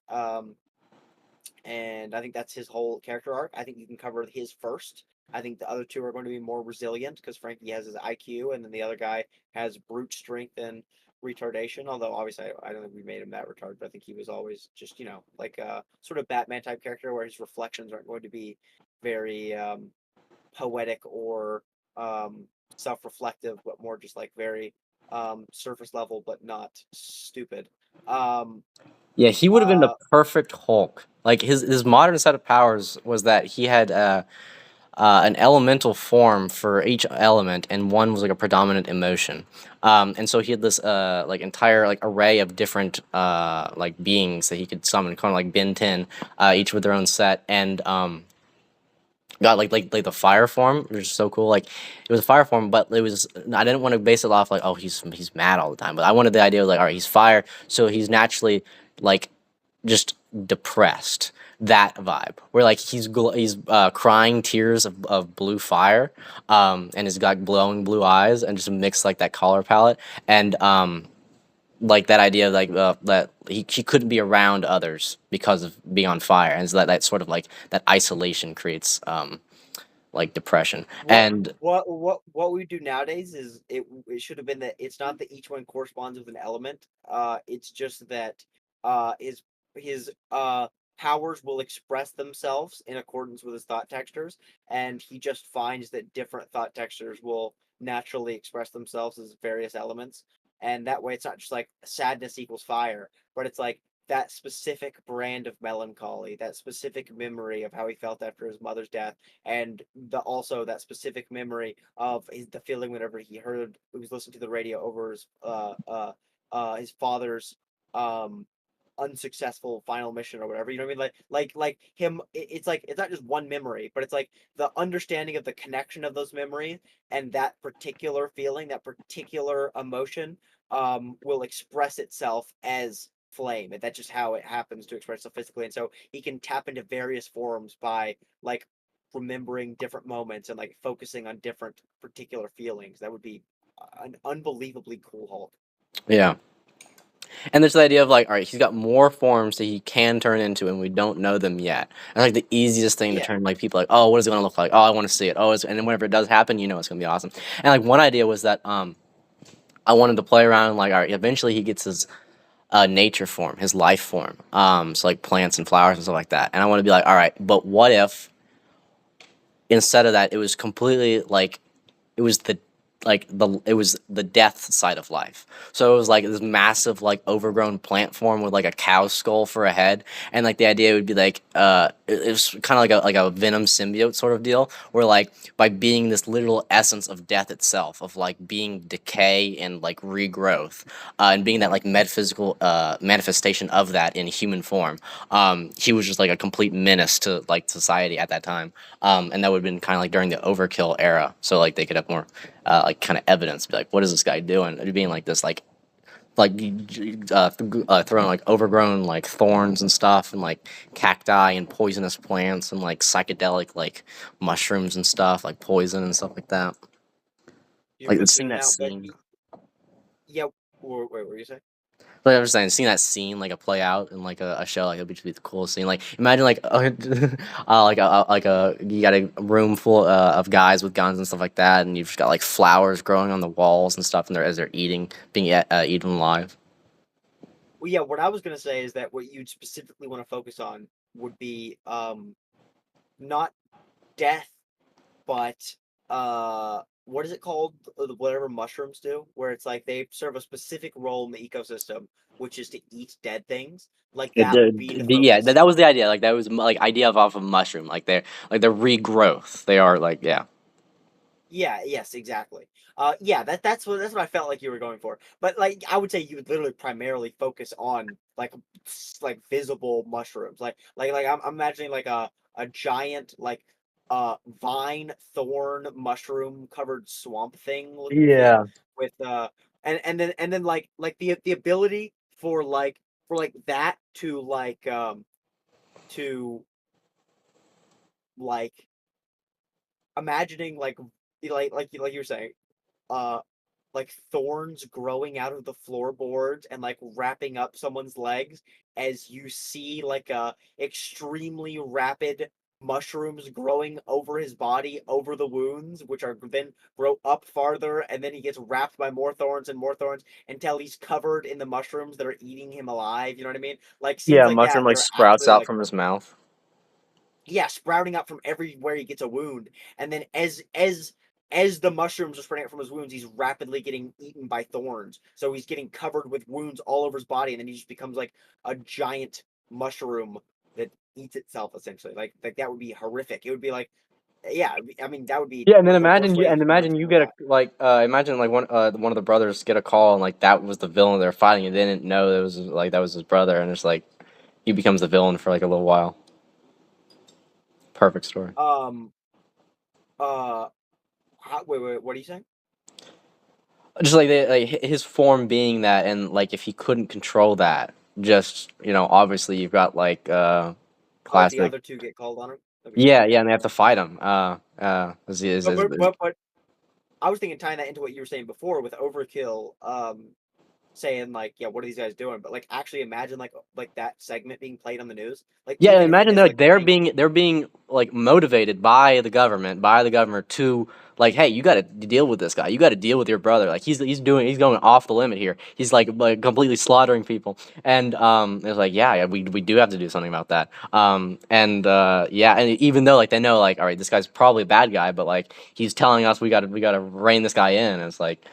And I think that's his whole character arc. I think you can cover his first. I think the other two are going to be more resilient because Frankie has his IQ, and then the other guy has brute strength and retardation. Although obviously, I don't think we made him that retarded, but I think he was always just like a sort of Batman type character where his reflections aren't going to be very poetic or um, self-reflective, but more just like very surface level, but not stupid. Um, Yeah, he would have been the uh, perfect Hulk. Like his modern set of powers was that he had an elemental form for each element, and one was like a predominant emotion. And so he had this like entire like array of different like beings that he could summon, kind of like Ben 10, each with their own set, and got like the fire form, which is so cool. Like it was a fire form, but it was I didn't want to base it off like, oh, he's mad all the time, but I wanted the idea of like, all right, he's fire, so he's naturally like just depressed. That vibe where like he's crying tears of blue fire, and he's got glowing blue eyes and just mix like that color palette, and like that idea of like that he couldn't be around others because of being on fire, and so that sort of like that isolation creates like depression. what And what we do nowadays is it should have been that it's not that each one corresponds with an element. It's just that his powers will express themselves in accordance with his thought textures, and he just finds that different thought textures will naturally express themselves as various elements, and that way it's not just like sadness equals fire, but it's like that specific brand of melancholy, that specific memory of how he felt after his mother's death, and the also that specific memory of the feeling whenever he was listening to the radio over his father's um unsuccessful final mission or whatever. You know what I mean? Like him. It's like it's not just one memory, but it's like the understanding of the connection of those memories and that particular feeling, that particular emotion, will express itself as flame, and that's just how it happens to express itself physically. And so he can tap into various forms by like remembering different moments and like focusing on different particular feelings. That would be an unbelievably cool Hulk. yeah, and there's the idea of like, all right, he's got more forms that he can turn into, and we don't know them yet. And like the easiest thing to Yeah. turn like people like, oh, what is it gonna look like? Oh, I want to see it. Oh, and then whenever it does happen, it's gonna be awesome. And like one idea was that I wanted to play around like, all right, eventually he gets his nature form, his life form, so like plants and flowers and stuff like that. And I want to be like, all right, but what if instead of that, it was completely like it was the death side of life. So it was like this massive like overgrown plant form with like a cow skull for a head, and like the idea would be like it was kind of like a venom symbiote sort of deal, where like by being this literal essence of death itself, of like being decay and like regrowth, and being that like metaphysical manifestation of that in human form, he was just like a complete menace to like society at that time, and that would have been kind of like during the overkill era, so like they could have more like kind of evidence, be like, what is this guy doing? It being like this, throwing like overgrown like thorns and stuff, and like cacti and poisonous plants and like psychedelic like mushrooms and stuff, like poison and stuff like that. You're Like missing seeing it that now, but scene. yeah. Wait, what were you saying? Like I was saying, seeing that scene like a play out in like a show, like it'd be the coolest scene. Like imagine like you got a room full of guys with guns and stuff like that, and you've just got like flowers growing on the walls and stuff, and they're as they're being eaten alive. Well, yeah. What I was gonna say is that what you'd specifically want to focus on would be not death, but what is it called? Whatever mushrooms do, where it's like they serve a specific role in the ecosystem, which is to eat dead things. Like Yeah, that would be the yeah, focus. that was the idea. Like that was like idea of off of mushroom. Like they're regrowth. They are like yeah. Yeah, yes, exactly. Yeah, that's what I felt like you were going for. But like, I would say you would literally primarily focus on like visible mushrooms. Like I'm imagining like a giant like vine thorn mushroom covered swamp thing looking thing Yeah. with and then like the ability for that to like imagining like you were saying. uh like thorns growing out of the floorboards and like wrapping up someone's legs as you see like extremely rapid mushrooms growing over his body over the wounds, which are then grow up farther, and then he gets wrapped by more thorns until he's covered in the mushrooms that are eating him alive. You know what I mean? Like scenes Yeah, like mushroom that like that are sprouts actually out like, from his mouth. yeah, sprouting up from everywhere he gets a wound, and then as the mushrooms are spreading out from his wounds, he's rapidly getting eaten by thorns. So he's getting covered with wounds all over his body, and then he just becomes like a giant mushroom that eats itself essentially. Like that would be horrific. It would be like, yeah, I mean that would be Yeah, and then the worst way a human imagine you to get die. a like imagine like one of the brothers get a call and like that was the villain they're fighting and they didn't know that was like that was his brother and it's like he becomes the villain for like a little while. Perfect story. Um, wait, what are you saying? Just like his form being that and like if he couldn't control that, just obviously you've got like Oh, the classic. other two get called on him. That'd be Yeah, funny. yeah, and they have to fight him. But I was thinking tying that into what you were saying before with Overkill. Saying like, yeah, what are these guys doing? But like, actually imagine like that segment being played on the news. Like, Yeah, and even if it imagine is they're like like playing, they're being like motivated by the governor to like, hey, you got to deal with this guy. You got to deal with your brother. Like he's going off the limit here. He's like completely slaughtering people. And it's like, yeah, we do have to do something about that. And yeah, and even though like they know like, all right, this guy's probably a bad guy, but like he's telling us we got to rein this guy in. And it's like,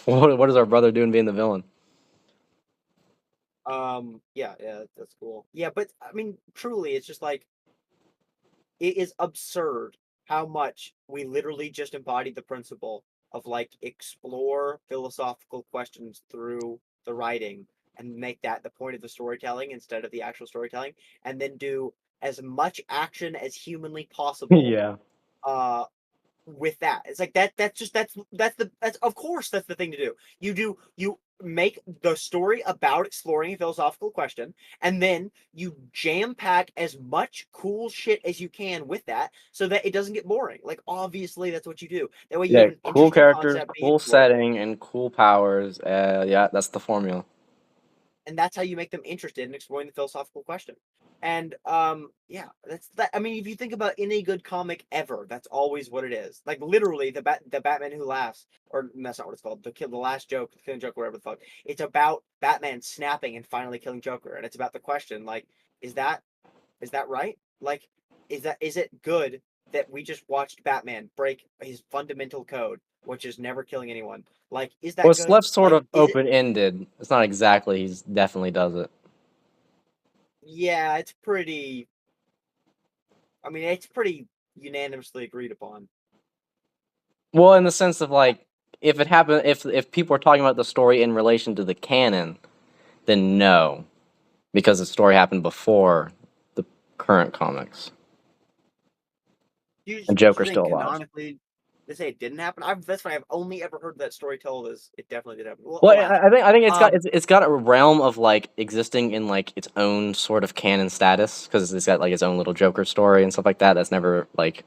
what is our brother doing being the villain? yeah, that's cool. Yeah, but I mean, truly, it's just like it is absurd how much we literally just embody the principle of like explore philosophical questions through the writing and make that the point of the storytelling instead of the actual storytelling, and then do as much action as humanly possible Yeah. uh with that. It's like that's of course that's the thing to do. You make the story about exploring a philosophical question, and then you jam pack as much cool shit as you can with that so that it doesn't get boring. Like obviously that's what you do. That way you Yeah, have an cool interesting characters, concept being cool explored, setting, and cool powers. Yeah, that's the formula. and that's how you make them interested in exploring the philosophical question. And yeah, that's that. I mean, if you think about any good comic ever, that's always what it is. Like literally, the Batman Who Laughs, or that's not what it's called. The last joke, the killing Joker, whatever the fuck. It's about Batman snapping and finally killing Joker, and it's about the question like, is that is that right? Like, is it good that we just watched Batman break his fundamental code, which is never killing anyone? Like, is Well, that it's good? left sort Like, of is it? open ended. It's not exactly. He's definitely does it. Yeah, it's pretty. I mean, it's pretty unanimously agreed upon. Well, in the sense of like, if it happened, if people are talking about the story in relation to the canon, then no, because the story happened before the current comics, and You Joker's still think alive. canonically they say it didn't happen? That's funny. I've only ever heard that story told as it definitely did happen. Well, Well, alas, I think um, it's got a realm of like existing in like its own sort of canon status because it's got like its own little Joker story and stuff like that. That's never like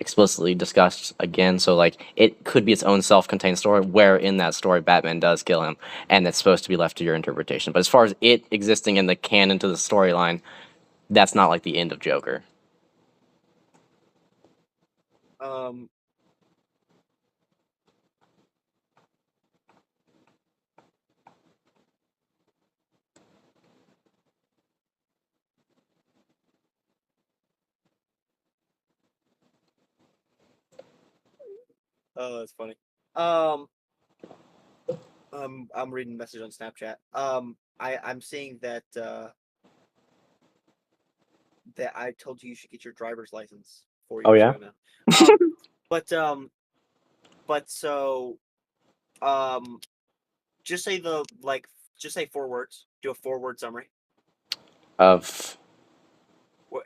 explicitly discussed again. So like it could be its own self-contained story where in that story Batman does kill him, and it's supposed to be left to your interpretation. But as far as it existing in the canon to the storyline, that's not like the end of Joker. um, oh, that's funny. Um, I'm reading a message on Snapchat. I'm seeing that I told you should get your driver's license 4 Oh years yeah. ago now. Um, but um, but so um, just say just say 4 words. Do a 4 word summary. Of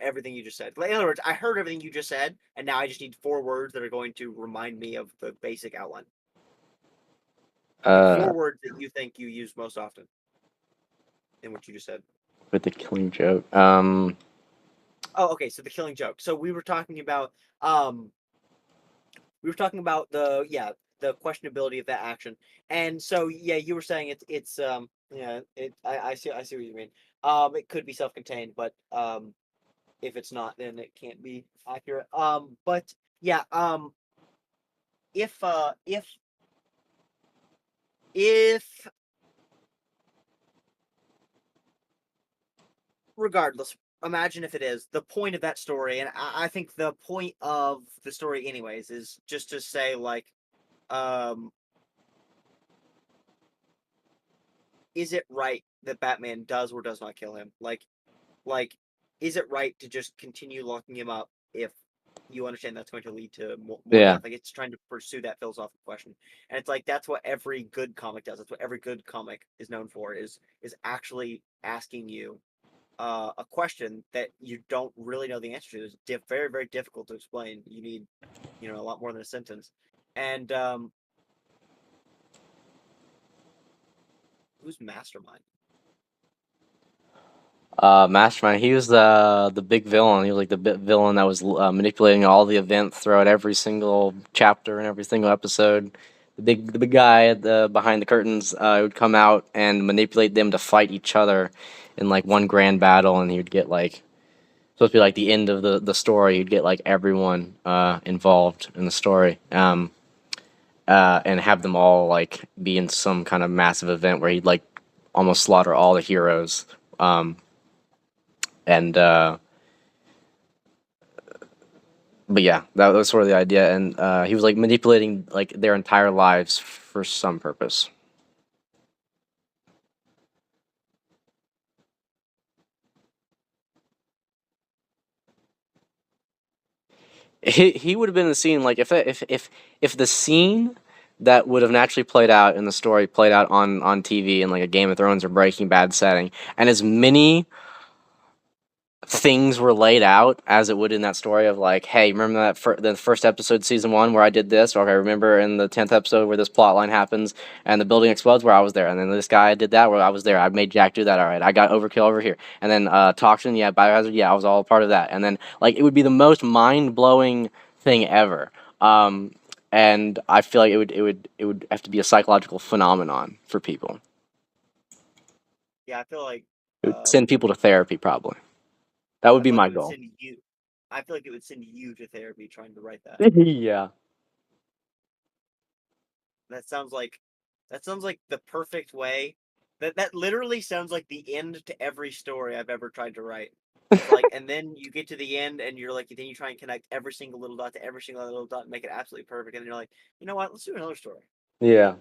Everything you just said. In other words, I heard everything you just said, and now I just need 4 words that are going to remind me of the basic outline. Like uh 4 words that you think you use most often in what you just said. with the killing joke. Oh, okay. So the killing joke. So we were talking about the the questionability of that action. And so yeah, you were saying I see what you mean. It could be self-contained, but if it's not, then it can't be accurate. But yeah, if if regardless, imagine if it is the point of that story, and I think the point of the story, anyways, is just to say like, um, is it right that Batman does or does not kill him? Like, is it right to just continue locking him up if you understand that's going to lead to more Yeah. death? Like, it's trying to pursue that philosophical question, and it's like that's what every good comic does. That's what every good comic is known for is actually asking you a question that you don't really know the answer to. It's very very difficult to explain. You need a lot more than a sentence. And who's Mastermind? Mastermind. He was the big villain. He was like the villain that was manipulating all the events throughout every single chapter and every single episode. The big guy at the behind the curtains would come out and manipulate them to fight each other in like one grand battle, and he would get like supposed to be like the end of the story. He'd get like everyone involved in the story. And have them all like be in some kind of massive event where he'd like almost slaughter all the heroes. And But yeah, that was sort of the idea, and he was like manipulating like their entire lives for some purpose. He would have been in the scene like if the scene that would have naturally played out in the story played out on TV in like a Game of Thrones or Breaking Bad setting, and as many things were laid out as it would in that story of like, hey, remember that the first episode season one where I did this, or I remember in the 10th episode where this plot line happens and the building explodes where I was there, and then this guy did that where I was there. I made Jack do that. All right, I got overkill over here, and then toxin, yeah, biohazard, yeah, I was all part of that, and then like it would be the most mind blowing thing ever. And I feel like it would have to be a psychological phenomenon for people. Yeah, I feel like It would send people to therapy probably. That would I be feel like my it would goal. send you. I feel like it would send you to therapy trying to write that. Yeah. That sounds like that sounds like the perfect way. That literally sounds like the end to every story I've ever tried to write. It's like, and then you get to the end, and you're like, then you try and connect every single little dot to every single little dot and make it absolutely perfect, and then you're like, you know what? Let's do another story. Yeah.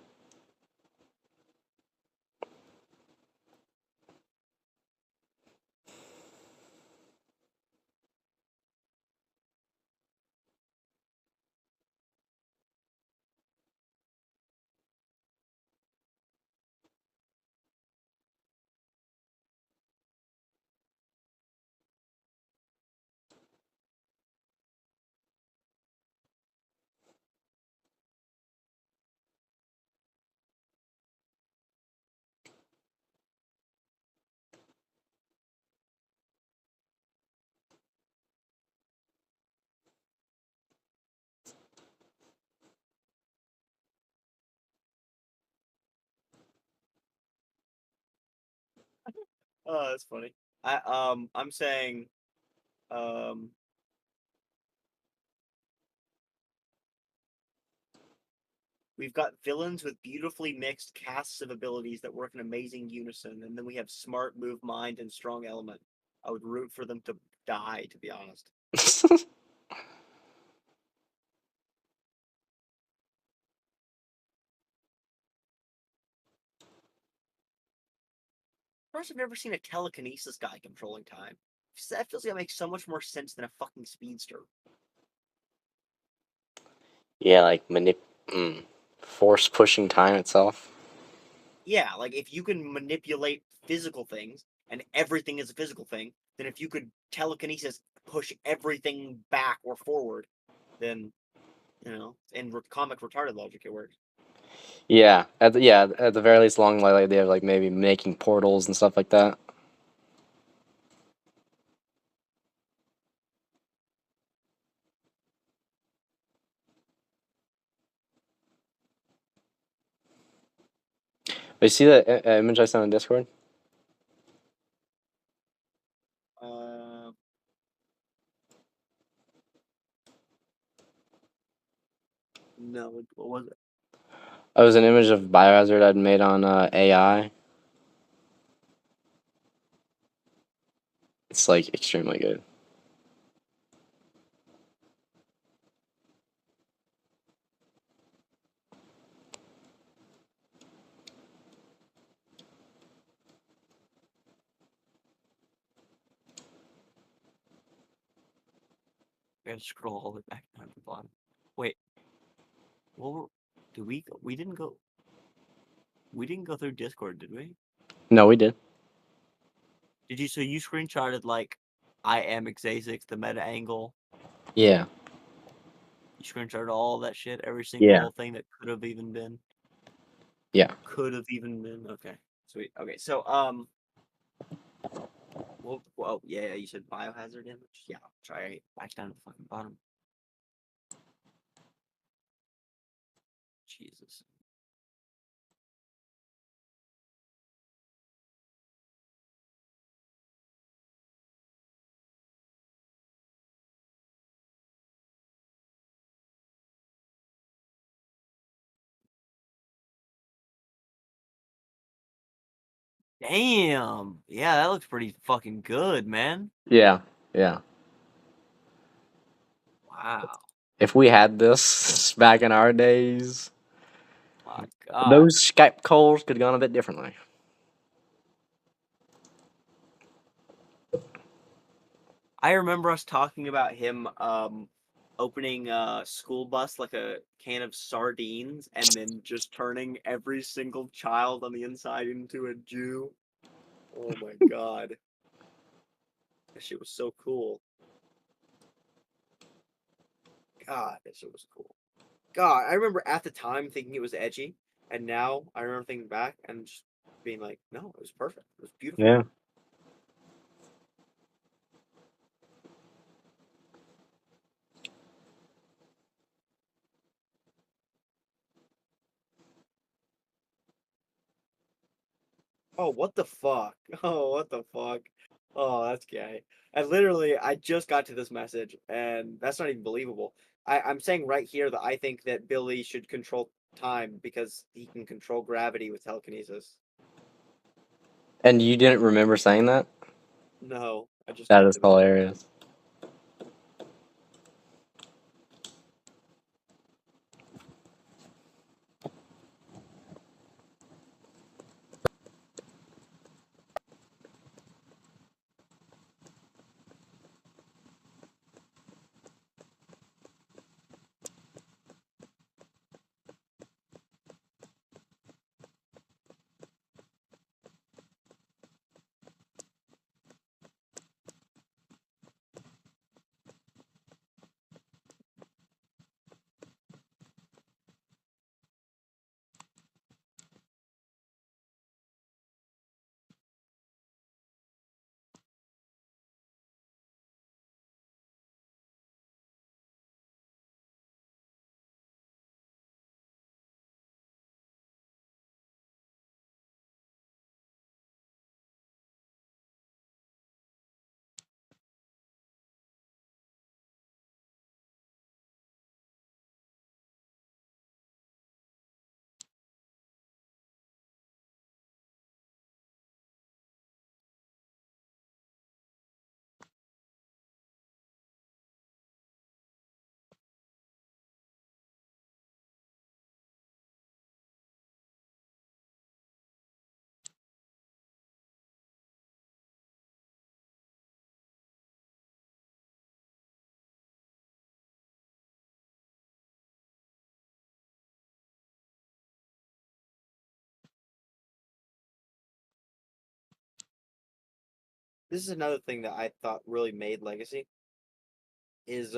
Oh, that's funny. I'm saying, um, we've got villains with beautifully mixed casts of abilities that work in amazing unison, and then we have smart, move, mind, and strong element. I would root for them to die, to be honest. First, I've never seen a telekinesis guy controlling time. That feels like it makes so much more sense than a fucking speedster. Yeah, like force pushing time itself. Yeah, like if you can manipulate physical things and everything is a physical thing, then if you could telekinesis push everything back or forward, then in comic retarded logic, it works. At the very least, along like they have like maybe making portals and stuff like that. You see that image I sent on Discord? Uh, no, what was it? It was an image of Biohazard I'd made on AI. It's like extremely good. I gotta scroll all the way back down to the bottom. Wait, what were, did we go? We didn't go through Discord, did we? No, we did. Did you? So you screenshotted like, I am Xasix, the meta angle. Yeah. You screenshotted all that shit, every Yeah. single thing that could have even been. Yeah. Could have even been. Okay, sweet. Okay, so well, yeah, you said biohazard image. Yeah, try back down to the fucking bottom. Jesus. Damn. Yeah, that looks pretty fucking good, man. Yeah. Yeah. Wow. If we had this back in our days, My God. those Skype calls could have gone a bit differently. I remember us talking about him opening a school bus like a can of sardines and then just turning every single child on the inside into a Jew. Oh my God. That shit was so cool. God, that shit was cool. God, I remember at the time thinking it was edgy, and now I remember thinking back and just being like, no, it was perfect. It was beautiful. Yeah. Oh, what the fuck? Oh, what the fuck? Oh, that's gay. I just got to this message, and that's not even believable. I'm saying right here that I think that Billy should control time because he can control gravity with telekinesis. And you didn't remember saying that? No, I just That typed is it in. hilarious. This is another thing that I thought really made Legacy is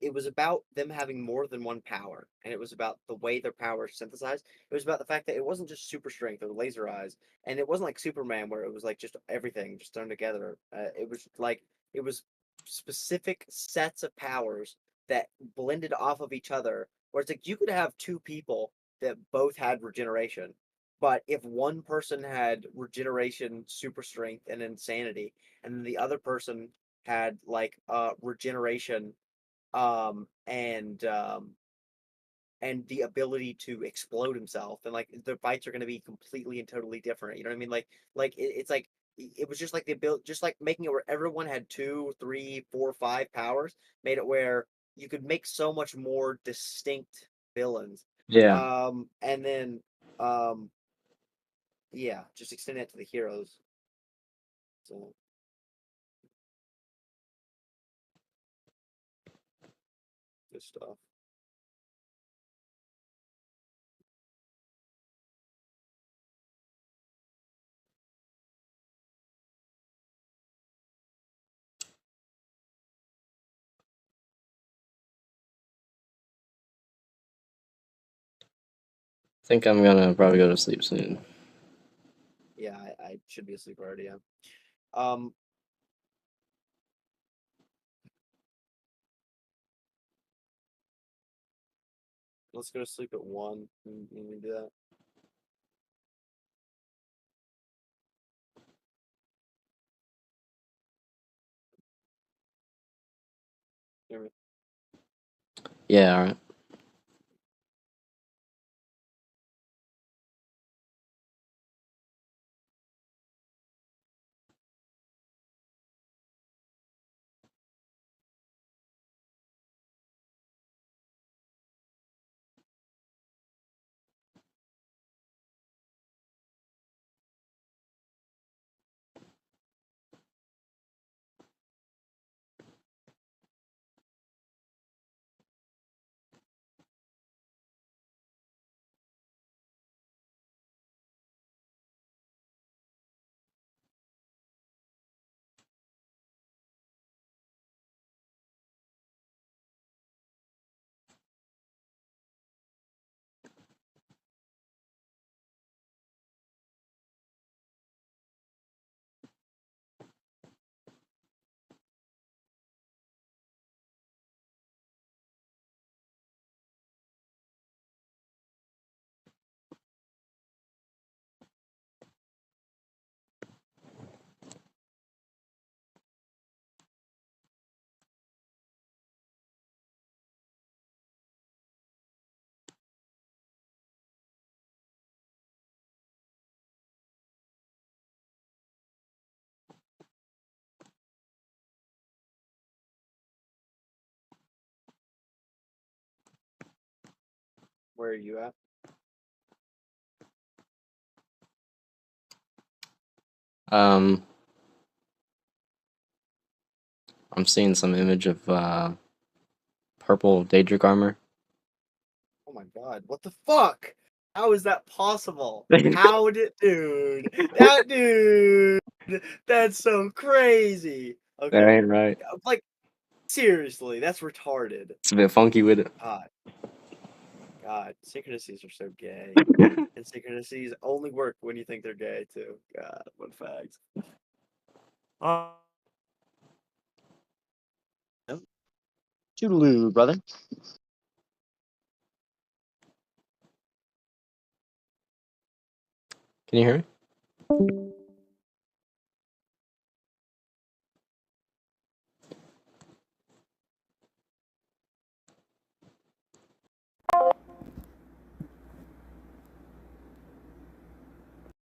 it was about them having more than one power, and it was about the way their power is synthesized. It was about the fact that it wasn't just super strength or laser eyes, and it wasn't like Superman where it was like just everything just thrown together. It was like it was specific sets of powers that blended off of each other where it's like you could have two people that both had regeneration, but if one person had regeneration, super strength, and insanity, and then the other person had like regeneration, and the ability to explode himself, and like the fights are going to be completely and totally different. You know what I mean? It's like it was just like the ability, just like making it where everyone had two, three, four, five powers, made it where you could make so much more distinct villains. Yeah. And then um, yeah, just extend it to the heroes. So good stuff. I think I'm gonna probably go to sleep soon. Yeah, I should be asleep already. Yeah. Um, let's go to sleep at 1. Can we do that? Hear me? Yeah, all right. Where are you at? Um, I'm seeing some image of purple Daedric armor. Oh my god, what the fuck? How is that possible? How did, dude? That dude, that's so crazy. That Okay, ain't right. like seriously, that's retarded. It's a bit funky with it. God, God, synchronicities are so gay, and synchronicities only work when you think they're gay too. God, what fact? Uh, Toodaloo, brother. Can you hear me?